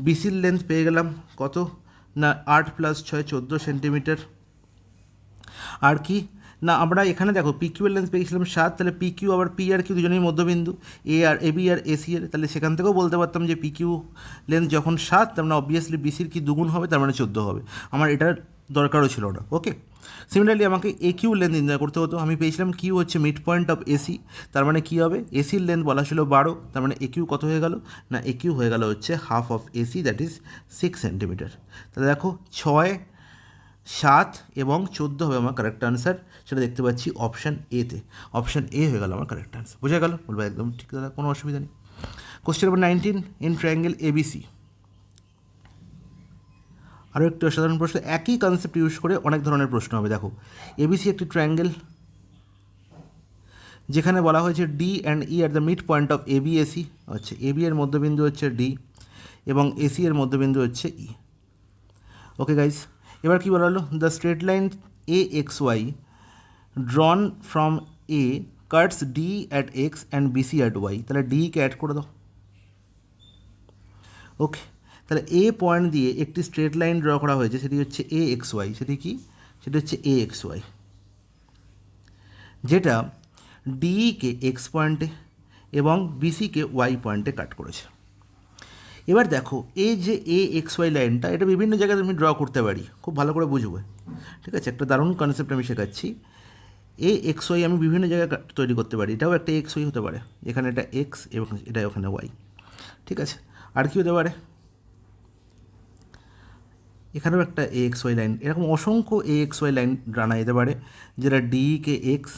Speaker 1: বিসির লেন্থ পেয়ে গেলাম কত, না 8 + 6 14 সেন্টিমিটার। আর কি না আমরা এখানে দেখো পি কিউ এর লেন্থ পেয়েছিলাম 7, তাহলে পি কিউ আবার পি আর কিউ দুজনেই মধ্যবিন্দু, এ আর এ বি আর এসি এর, তাহলে সেখান থেকেও বলতে পারতাম যে পি কিউ লেন্থ যখন 7 তার মানে অবভিয়াসলি বিসির কি দুগুণ হবে, তার মানে 14 হবে। আমার এটার দরকারও ছিল না। ওকে, সিমিলারলি আমাকে এ কিউ লেন্থ নির্ণয় করতে হতো, আমি পেয়েছিলাম কিউ হচ্ছে মিড পয়েন্ট অফ এসি, তার মানে কী হবে এসির লেন্থ বলা ছিল 12, তার মানে এ কিউ কত হয়ে গেল, না এ কিউ হয়ে গেল হচ্ছে half of AC, that is 6 centimetre. তাহলে দেখো 6 7 এবং 14 হবে আমার কারেক্ট আনসার, সেটা দেখতে পাচ্ছি অপশান এতে। অপশান এ হয়ে গেল আমার কারেক্ট আনসার। বোঝা গেল, বলবো একদম ঠিক দাদা, কোনো অসুবিধা নেই। Question number 19, in triangle ABC আরও একটি অসাধারণ প্রশ্ন, একই কনসেপ্ট ইউজ করে অনেক ধরনের প্রশ্ন হবে। দেখো এবিসি একটি ট্রায়াঙ্গেল যেখানে বলা হয়েছে D and E are the mid point of A B AC, আচ্ছা এ বি এর মধ্যবিন্দু হচ্ছে ডি এবং এসি এর মধ্যবিন্দু হচ্ছে ই। ওকে গাইজ, এবার কী বলা হলো, the straight line A X Y drawn from A cuts D at X and BC at Y, তাহলে ডিকে অ্যাড করে দাও। ওকে, তাহলে এ পয়েন্ট দিয়ে একটি স্ট্রেট লাইন ড্র করা হয়েছে, সেটি হচ্ছে এ এক্স ওয়াই, সেটি কি, সেটি হচ্ছে এ এক্স ওয়াই, যেটা ডিকে এক্স পয়েন্টে এবং বিসিকে ওয়াই পয়েন্টে কাট করেছে। এবার দেখো এই যে এ এক্স ওয়াই লাইনটা, এটা বিভিন্ন জায়গায় আমি ড্র করতে পারি, খুব ভালো করে বুঝবে, ঠিক আছে, একটা দারুণ কনসেপ্ট আমি শেখাচ্ছি। এ এক্স ওয়াই আমি বিভিন্ন জায়গায় তৈরি করতে পারি, এটাও একটা এক্স ওয়াই হতে পারে, এখানে এটা এক্স এবং এটা ওখানে ওয়াই, ঠিক আছে। আর কি হতে পারে, এখানেও একটা এ এক্স ওয়াই লাইন, এরকম অসংখ্য এ এক্স ওয়াই লাইন টানা যেতে পারে, যেটা ডিকে এক্স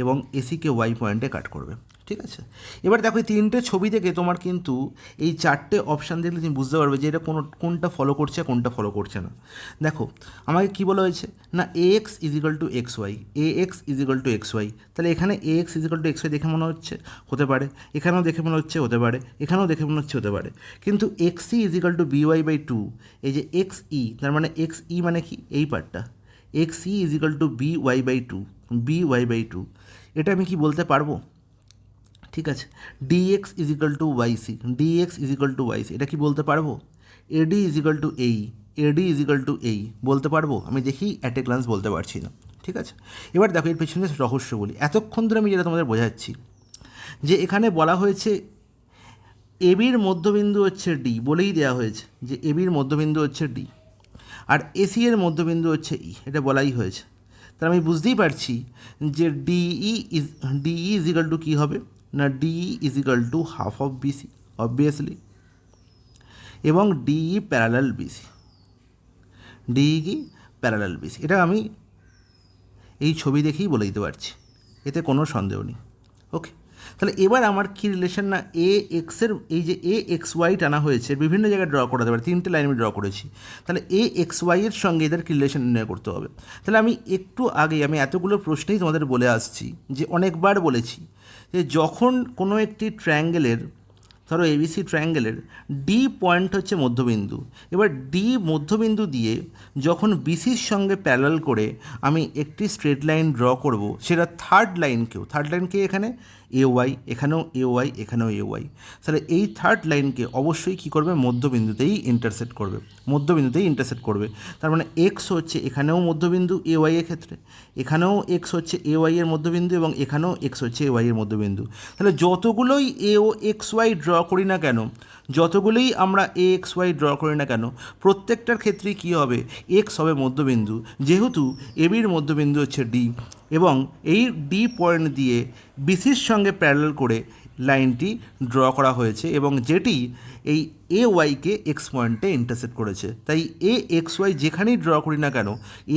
Speaker 1: এবং এসিকে ওয়াই পয়েন্টে কাট করবে, ঠিক আছে। এবার দেখো এই তিনটে ছবি থেকে তোমার কিন্তু এই 4টে অপশান দেখলে তুমি বুঝতে পারবে যে এটা কোনটা ফলো করছে কোনটা ফলো করছে না। দেখো আমাকে কী বলা হয়েছে, না A X equal to X Y, A X equal to X Y, তাহলে এখানে A X equal to X Y দেখে মনে হচ্ছে হতে পারে, এখানেও দেখে মনে হচ্ছে হতে পারে, এখানেও দেখে মনে হচ্ছে হতে পারে, কিন্তু X E equal to B Y by 2, এই যে এক্স ই, তার মানে এক্স ই মানে কি এই পার্টটা, X E equal to B Y by 2, B Y by 2, এটা আমি কি বলতে পারবো, ঠিক আছে। DX equal to YC, DX equal to YC, এটা কি বলতে পারবো, এডি ইজিক্যাল টু এই, এডি ইজিক্যাল টু এই বলতে পারবো, আমি দেখি অ্যাট এ গ্লান্স বলতে পারছি না, ঠিক আছে। এবার দেখো এর পেছনে রহস্য বলি, এতক্ষণ ধরে আমি যেটা তোমাদের বোঝাচ্ছি যে এখানে বলা হয়েছে এবির মধ্যবিন্দু হচ্ছে ডি, বলেই দেওয়া হয়েছে যে এবির মধ্যবিন্দু হচ্ছে ডি আর এসি এর মধ্যবিন্দু হচ্ছে ই, এটা বলাই হয়েছে। তাহলে আমি বুঝতেই পারছি যে ডিই ইজিক্যাল টু কী হবে, না DE equal to half of BC obviously, এবং ডিই প্যারালাল বিসি, ডিই কি প্যারালাল বিসি, এটা আমি এই ছবি দেখেই বলে দিতে পারছি, এতে কোনো সন্দেহ নেই। ওকে, তাহলে এবার আমার কী রিলেশন, না এ এক্সের এই যে এ এক্স ওয়াই টানা হয়েছে বিভিন্ন জায়গায় ড্র করাতে পারে, 3টে লাইন আমি ড্র করেছি, তাহলে এ এক্স ওয়াইয়ের সঙ্গে এদের কী রিলেশন নির্ণয় করতে হবে। তাহলে আমি একটু আগে আমি এতগুলো প্রশ্নেই তোমাদের বলে আসছি যে অনেকবার বলেছি যে যখন কোনো একটি ট্রায়াঙ্গেলের ধরো এবিসি ট্রায়াঙ্গেলের ডি পয়েন্ট হচ্ছে মধ্যবিন্দু। এবার ডি মধ্যবিন্দু দিয়ে যখন বিসির সঙ্গে প্যারালাল করে আমি একটি স্ট্রেট লাইন ড্র করব, সেটা থার্ড লাইনকে এখানে এ ওয়াই, এখানেও এ ওয়াই, এখানেও এ ওয়াই, তাহলে এই থার্ড লাইনকে অবশ্যই কী করবে, মধ্যবিন্দুতেই ইন্টারসেক্ট করবে। তার মানে এক্স হচ্ছে এখানেও মধ্যবিন্দু এ ওয়াই এর ক্ষেত্রে, এখানেও এক্স হচ্ছে এ ওয়াই এর মধ্যবিন্দু, এবং এখানেও এক্স হচ্ছে এ ওয়াই এর মধ্যবিন্দু। তাহলে যতগুলোই এ ও এক্স ওয়াই ড্র করি না কেন, যতগুলোই আমরা এ এক্স ওয়াই ড্র করি না কেন, প্রত্যেকটার ক্ষেত্রেই কী হবে, এক্স হবে মধ্যবিন্দু, যেহেতু এবির মধ্যবিন্দু হচ্ছে ডি, এবং এই ডি পয়েন্ট দিয়ে বিসির সঙ্গে প্যারালাল করে লাইনটি ড্র করা হয়েছে, এবং যেটি এই এ ওয়াইকে এক্স পয়েন্টে ইন্টারসেক্ট করেছে। তাই এ এক্স ওয়াই যেখানেই ড্র করি না কেন,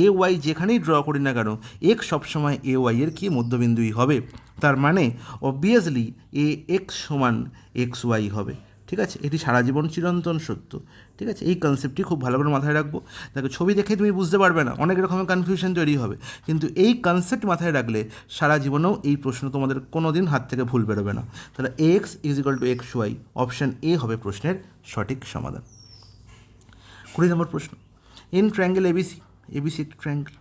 Speaker 1: এ ওয়াই যেখানেই ড্র করি না কেন, এক্স সবসময় এ ওয়াইয়ের কি মধ্যবিন্দুই হবে। তার মানে অবভিয়াসলি এ এক্স সমান এক্স ওয়াই হবে। ঠিক আছে, এটি সারা জীবন চিরন্তন সত্য। ঠিক আছে, এই কনসেপ্টটি খুব ভালো করে মাথায় রাখবো। দেখো, ছবি দেখে তুমি বুঝতে পারবে না, অনেক রকমের কনফিউশন তৈরি হবে, কিন্তু এই কনসেপ্ট মাথায় রাখলে সারা জীবনেও এই প্রশ্ন তোমাদের কোনো দিন হাত থেকে ভুল বেরোবে না। তাহলে X is equal to X Y, option A হবে প্রশ্নের সঠিক সমাধান। 20 নম্বর প্রশ্ন, ইন ট্রায়াঙ্গেল এবিসি, এবিসি একটি ট্রায়াঙ্গেল,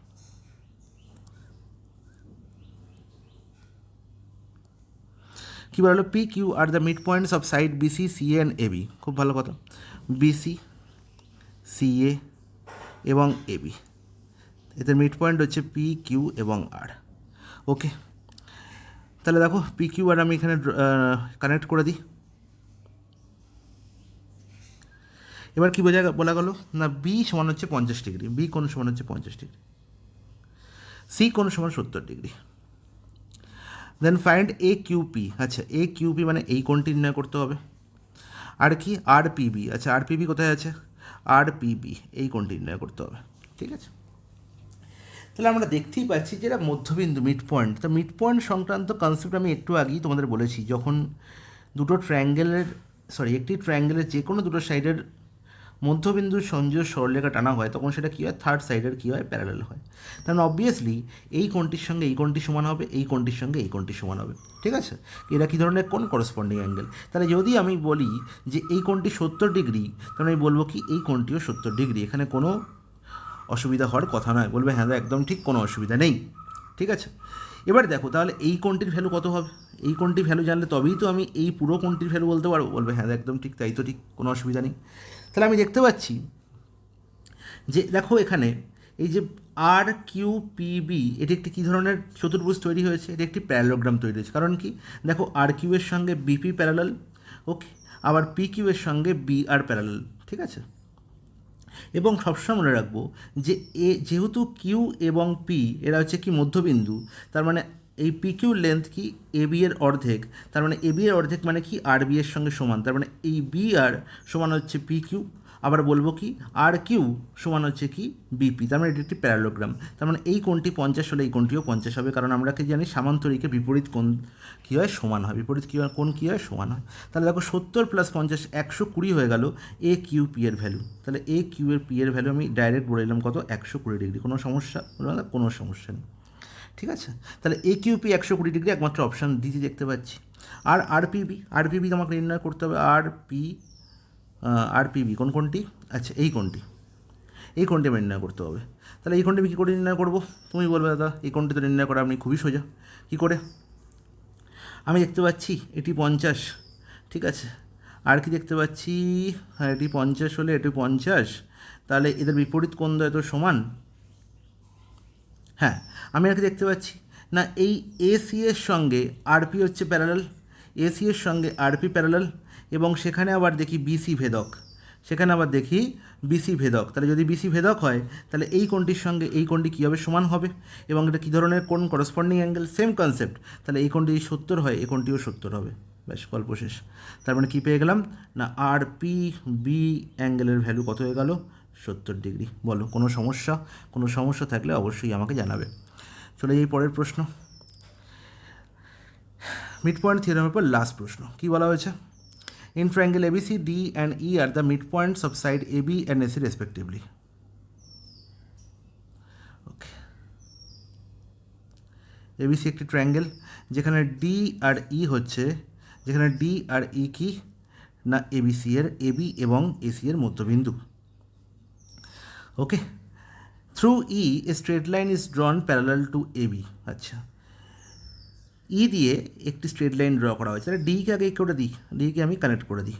Speaker 1: কী বলা হলো, P Q are the mid points of side BC, CA and AB. খুব ভালো কথা, বিসি, সিএ এবং এবি, এদের মিড পয়েন্ট হচ্ছে পি কিউ এবং আর। ওকে, তাহলে দেখো পি কিউ আর আমি এখানে কানেক্ট করে দিই। এবার কী বলা গেল না, বি সমান হচ্ছে 50 ডিগ্রি, বি কোণ সমান হচ্ছে 50 ডিগ্রি, সি কোণ সমান 70 ডিগ্রি। Then find A QP. আচ্ছা, এ কিউপি মানে এই কোণটি নির্ণয় করতে হবে। আর কি, আর পিবি। আচ্ছা, আর পিবি কোথায় আছে, আর পিবি, এই কোণটি নির্ণয় করতে হবে। ঠিক আছে, তাহলে আমরা দেখতেই পাচ্ছি যেটা মধ্যবিন্দু, মিড পয়েন্ট। তো মিড পয়েন্ট সংক্রান্ত কনসেপ্ট আমি একটু আগেই তোমাদের বলেছি, যখন একটি ট্রায়াঙ্গেলের যে কোনো দুটো সাইডের মধ্যবিন্দুর সংযোগ সরলরেখা টানা হয়, তখন সেটা কী হয়, থার্ড সাইডের কী হয়, প্যারালাল হয়। কারণ অবভিয়াসলি এই কোণটির সঙ্গে এই কোণটি সমান হবে, এই কোণটির সঙ্গে এই কোণটি সমান হবে। ঠিক আছে, এরা কী ধরনের কোণ, করসপন্ডিং অ্যাঙ্গেল। তাহলে যদি আমি বলি যে এই কোণটি 70 ডিগ্রি, তাহলে আমি বলবো কি এই কোণটিও 70 ডিগ্রি, এখানে কোনো অসুবিধা হওয়ার কথা নয়। বলবে হ্যাঁ একদম ঠিক, কোনো অসুবিধা নেই। ঠিক আছে, এবার দেখো তাহলে এই কোণটির ভ্যালু কত হবে, এই কোণটির ভ্যালু জানলে তবেই তো আমি এই পুরো কোণটির ভ্যালু বলতে পারবো। বলবে হ্যাঁ একদম ঠিক, তাই তো ঠিক, কোনো অসুবিধা নেই। তাহলে আমি দেখতে পাচ্ছি যে দেখো এখানে এই যে আর কিউ পিবি, এটি একটি কী ধরনের চতুর্ভুজ তৈরি হয়েছে, এটি একটি প্যারালোগ্রাম তৈরি হয়েছে। কারণ কি, দেখো আর কিউ এর সঙ্গে বিপি প্যারালাল, ওকে, আবার পি কিউ এর সঙ্গে বি আর প্যারালাল। ঠিক আছে, এবং সবসময় মনে রাখবো যে যেহেতু কিউ এবং পি এরা হচ্ছে কি মধ্যবিন্দু, তার মানে এই পি কিউর লেন্থ কি এ বি এর অর্ধেক, তার মানে এ বি এর অর্ধেক মানে কি আর বি এর সঙ্গে সমান, তার মানে এই বি আর সমান হচ্ছে পি কিউ। আবার বলবো কি আর কিউ সমান হচ্ছে কি বিপি, তার মানে এটি একটি প্যারালোগ্রাম। তার মানে এই কোণটি 50 হলে এই কোণটিও 50 হবে, কারণ আমরা কি জানি সামান্তরিকে বিপরীত কোণ কী হয়, সমান হয়, বিপরীত কী হয়, কোণ কী হয়, সমান হয়। তাহলে দেখো 70 + 50 120 হয়ে গেল এ কিউ পি এর ভ্যালু। তাহলে এ কিউ এর পি এর ভ্যালু আমি ডাইরেক্ট বলে দিলাম কত, 120 ডিগ্রি। কোনো সমস্যা, কোনো সমস্যা নেই। ঠিক আছে, তাহলে এ কিউ পি 120 ডিগ্রি, একমাত্র অপশান দিতে দেখতে পাচ্ছি। আর আরপিবি আমাকে নির্ণয় করতে হবে, আরপিবি কোনটি, আচ্ছা এই কোণটি আমি নির্ণয় করতে হবে। তাহলে এই কোণটি আমি কী করে নির্ণয় করবো, তুমি বলবে দাদা এই কোণটি তো নির্ণয় করা আপনি খুবই সোজা, কী করে। আমি দেখতে পাচ্ছি এটি 50, ঠিক আছে, আর কি দেখতে পাচ্ছি, হ্যাঁ এটি 50 হলে এটি 50, তাহলে এদের বিপরীত কোণ দ্বয় তো সমান। হ্যাঁ, আমি আর কি দেখতে পাচ্ছি না, এই এসি এর সঙ্গে আরপি হচ্ছে প্যারালাল, এসি এর সঙ্গে আরপি প্যারালাল, এবং সেখানে আবার দেখি বিসি ভেদক, তাহলে যদি বিসি ভেদক হয় তাহলে এই কোণটির সঙ্গে এই কোণটি কী হবে, সমান হবে। এবং এটা কী ধরনের কোণ, করসপন্ডিং অ্যাঙ্গেল, সেম কনসেপ্ট। তাহলে এই কোণটি 70 হয়, এই কোণটিও 70 হবে, ব্যাস গল্প শেষ। তার মানে কী পেয়ে গেলাম না, আর পি বি অ্যাঙ্গেলের ভ্যালু কত হয়ে গেল, 70 ডিগ্রি। বলো কোনো সমস্যা থাকলে অবশ্যই আমাকে জানাবে। চলে যাই পরের প্রশ্ন, মিড পয়েন্ট থিওরামের পর লাস্ট প্রশ্ন। কী বলা হয়েছে, in triangle ABC D and E are the mid points of side AB and AC respectively. Okay, ABC একটি ট্রায়াঙ্গেল যেখানে ডি আর ই কি না এবিসি এর এবি এবং এসি এর মধ্যবিন্দু। Okay, through E a straight line is drawn parallel to AB. আচ্ছা, ই দিয়ে একটি স্ট্রেট লাইন ড্র করা হয়েছে, তাহলে ডিকে আগে করে দিই, ডিকে আমি কানেক্ট করে দিই।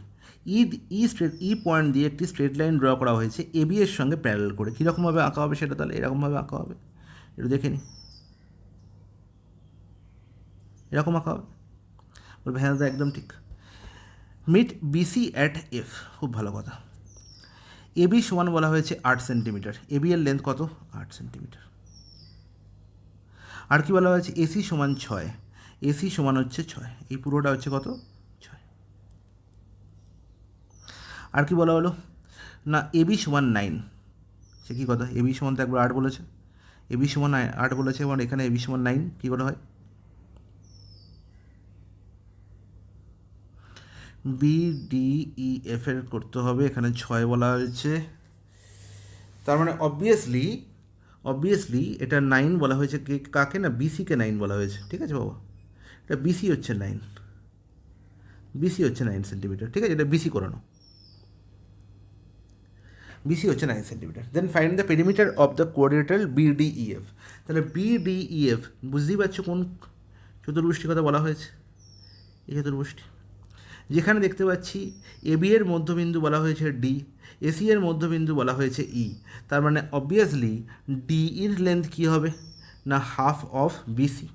Speaker 1: ই পয়েন্ট দিয়ে একটি স্ট্রেট লাইন ড্র করা হয়েছে এবি এর সঙ্গে প্যারালাল করে। কীরকমভাবে আঁকা হবে সেটা তাহলে এরকমভাবে আঁকা হবে, একটু দেখে নিই। এরকম আঁকা হবে, বলবে হ্যাঁ দাদা একদম ঠিক। মিট বিসি অ্যাট এফ, খুব ভালো কথা। এবি সমান বলা হয়েছে 8 সেন্টিমিটার, এবি এর লেন্থ কত? 8 সেন্টিমিটার। আর কি বলা হয়েছে? এসি সমান 6, এসি সমান হচ্ছে 6, এই পুরোটা হচ্ছে কত? 6। আর কি বলা হলো? না এবি সমান 9, সে কী কথা? এবি সমান তো একবার 8 বলেছে, এবি সমান 8 বলেছে এবং এখানে এবি সমান 9, কী করে হয়? BDEF এর করতে হবে, এখানে 6 বলা হয়েছে, তার মানে অবভিয়াসলি এটা 9 বলা হয়েছে। কাকে? না বিসিকে 9 বলা হয়েছে, ঠিক আছে বাবা? এটা বিসি হচ্ছে 9, বিসি হচ্ছে 9 সেন্টিমিটার, ঠিক আছে? এটা বিসি করানো, বিসি হচ্ছে 9 centimetre. Then find the perimeter of the coordinator BDEF। তাহলে BDEF বুঝতেই পারছো কোন চতুর্ভুজটির কথা বলা হয়েছে? এই চতুর্ভুজটি, যেখানে দেখতে পাচ্ছি এবি এর মধ্যবিন্দু বলা হয়েছে ডি, এসি এর মধ্যবিন্দু বলা হয়েছে ই, তার মানে অবভিয়াসলি ডি এর লেন্থ কী হবে? না হাফ অফ বিসি।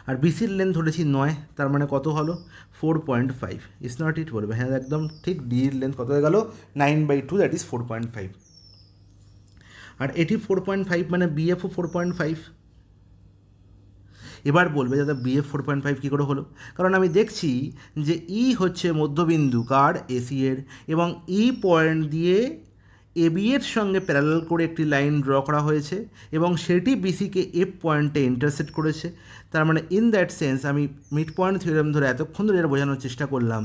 Speaker 1: আর বিসির লেন্থ ধরেছি 9, তার মানে কত হলো? 4.5। Is not it? বলবে হ্যাঁ একদম ঠিক, ডি এর লেন্থ কত হয়ে গেল? 9/2, দ্যাট ইজ 4.5। আর এটি 4.5 মানে বিএফও 4.5। এবার বলবে দাদা বিএফ 4.5 কী করে হলো? কারণ আমি দেখছি যে ই হচ্ছে মধ্যবিন্দু কার? এসি এর, এবং ই পয়েন্ট দিয়ে এবি এর সঙ্গে প্যারালাল করে একটি লাইন ড্র করা হয়েছে এবং সেটি বিসিকে এফ পয়েন্টে ইন্টারসেক্ট করেছে। তার মানে ইন দ্যাট সেন্স আমি মিড পয়েন্ট থিওরেম ধরে এতক্ষণ ধরে এটা বোঝানোর চেষ্টা করলাম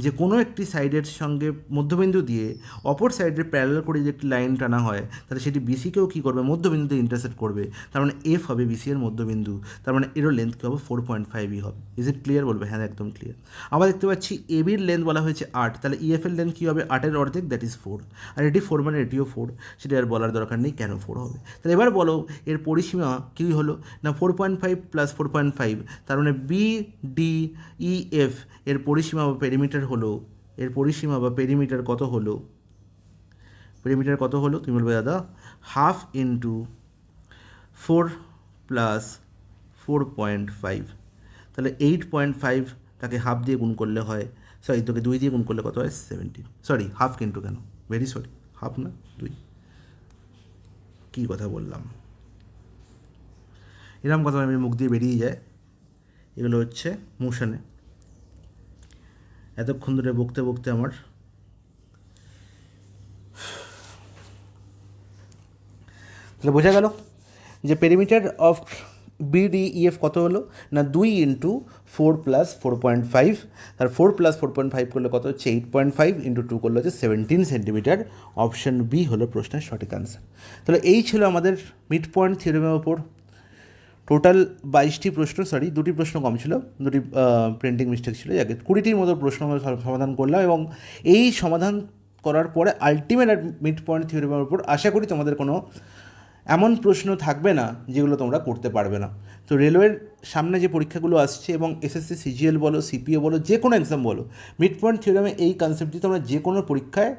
Speaker 1: যে কোনো একটি সাইডের সঙ্গে মধ্যবিন্দু দিয়ে অপর সাইডের প্যারালাল করে যে একটি লাইন টানা হয় তাহলে সেটি বিসিকেও কী করবে? মধ্যবিন্দুতে ইন্টারসেক্ট করবে। তার মানে এফ হবে বিসি এর মধ্যবিন্দু, তার মানে এরও লেন্থ কী হবে? 4.5ই হবে। Is it clear? বলবে হ্যাঁ একদম ক্লিয়ার। আবার দেখতে পাচ্ছি এবির লেন্থ বলা হয়েছে 8, তাহলে ইএফ এর লেন্থ কী হবে? 8-এর অর্ধেক, দ্যাট ইজ 4। আর এটি 4 মানে এটিও 4, সেটা আর বলার দরকার নেই কেন 4 হবে। তাহলে এবার বলো এর পরিসীমা কী হলো? না 4.5 + 4.5, তার মানে BDEF এর পরিসীমা বা পেরিমিটার হলো, এর পরিসীমা বা পেরিমিটার কত হলো? পেরিমিটার কত হলো? তুমি বলবে দাদা 1/2 × 4 + 4.5, তাহলে 8.5 তাকে হাফ দিয়ে গুণ করলে হয়, সরি তোকে 2 দিয়ে গুণ করলে কত হয়? 17। সরি হাফ কিন্তু কেন, ভেরি সরি, হাফ না 2, কী কথা বললাম? এরকম কথা আমি মুখ দিয়ে বেরিয়ে যায়, এগুলো হচ্ছে মোশনে। এতক্ষণ ধরে বকতে বকতে আমার তাহলে বোঝা গেল যে পেরিমিটার অফ BDEF কত হলো? না 2 × 4 + 4.5, আর 4 + 4.5 করলে কত হচ্ছে? 8.5 × 2 করলে হচ্ছে 17 সেন্টিমিটার। অপশান বি হলো প্রশ্নের সঠিক আনসার। তাহলে এই ছিল আমাদের মিড পয়েন্ট থিওরেমের ওপর টোটাল 22টি প্রশ্ন, সরি 2টি প্রশ্ন কম ছিল, 2টি প্রিন্টিং মিস্টেক ছিল, যাকে 20টির মতো প্রশ্ন আমরা সমাধান করলাম। এবং এই সমাধান করার পরে আলটিমেট মিড পয়েন্ট থিওরেমের ওপর আশা করি তোমাদের কোনো এমন প্রশ্ন থাকবে না যেগুলো তোমরা করতে পারবে না। তো রেলওয়ের সামনে যে পরীক্ষাগুলো আসছে এবং এসএসসি সিজিএল বলো, সিপিও বলো, যে কোনো এক্সাম বলো, মিড পয়েন্ট থিওরেমে এই কনসেপ্টটি তোমরা যে কোনো পরীক্ষায়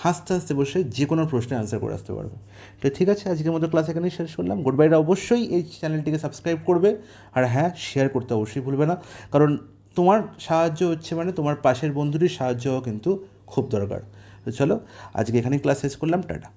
Speaker 1: হাসতে হাসতে বসে যে কোনো প্রশ্নের আনসার করে আসতে পারবে। তো ঠিক আছে, আজকের মতো ক্লাস এখানেই শেষ করলাম। গুড বাইরা অবশ্যই এই চ্যানেলটিকে সাবস্ক্রাইব করবে, আর হ্যাঁ শেয়ার করতে অবশ্যই ভুলবে না, কারণ তোমার সাহায্য হচ্ছে মানে তোমার পাশের বন্ধুটির সাহায্যও কিন্তু খুব দরকার। তো চলো আজকে এখানেই ক্লাস শেষ করলাম, টাটা।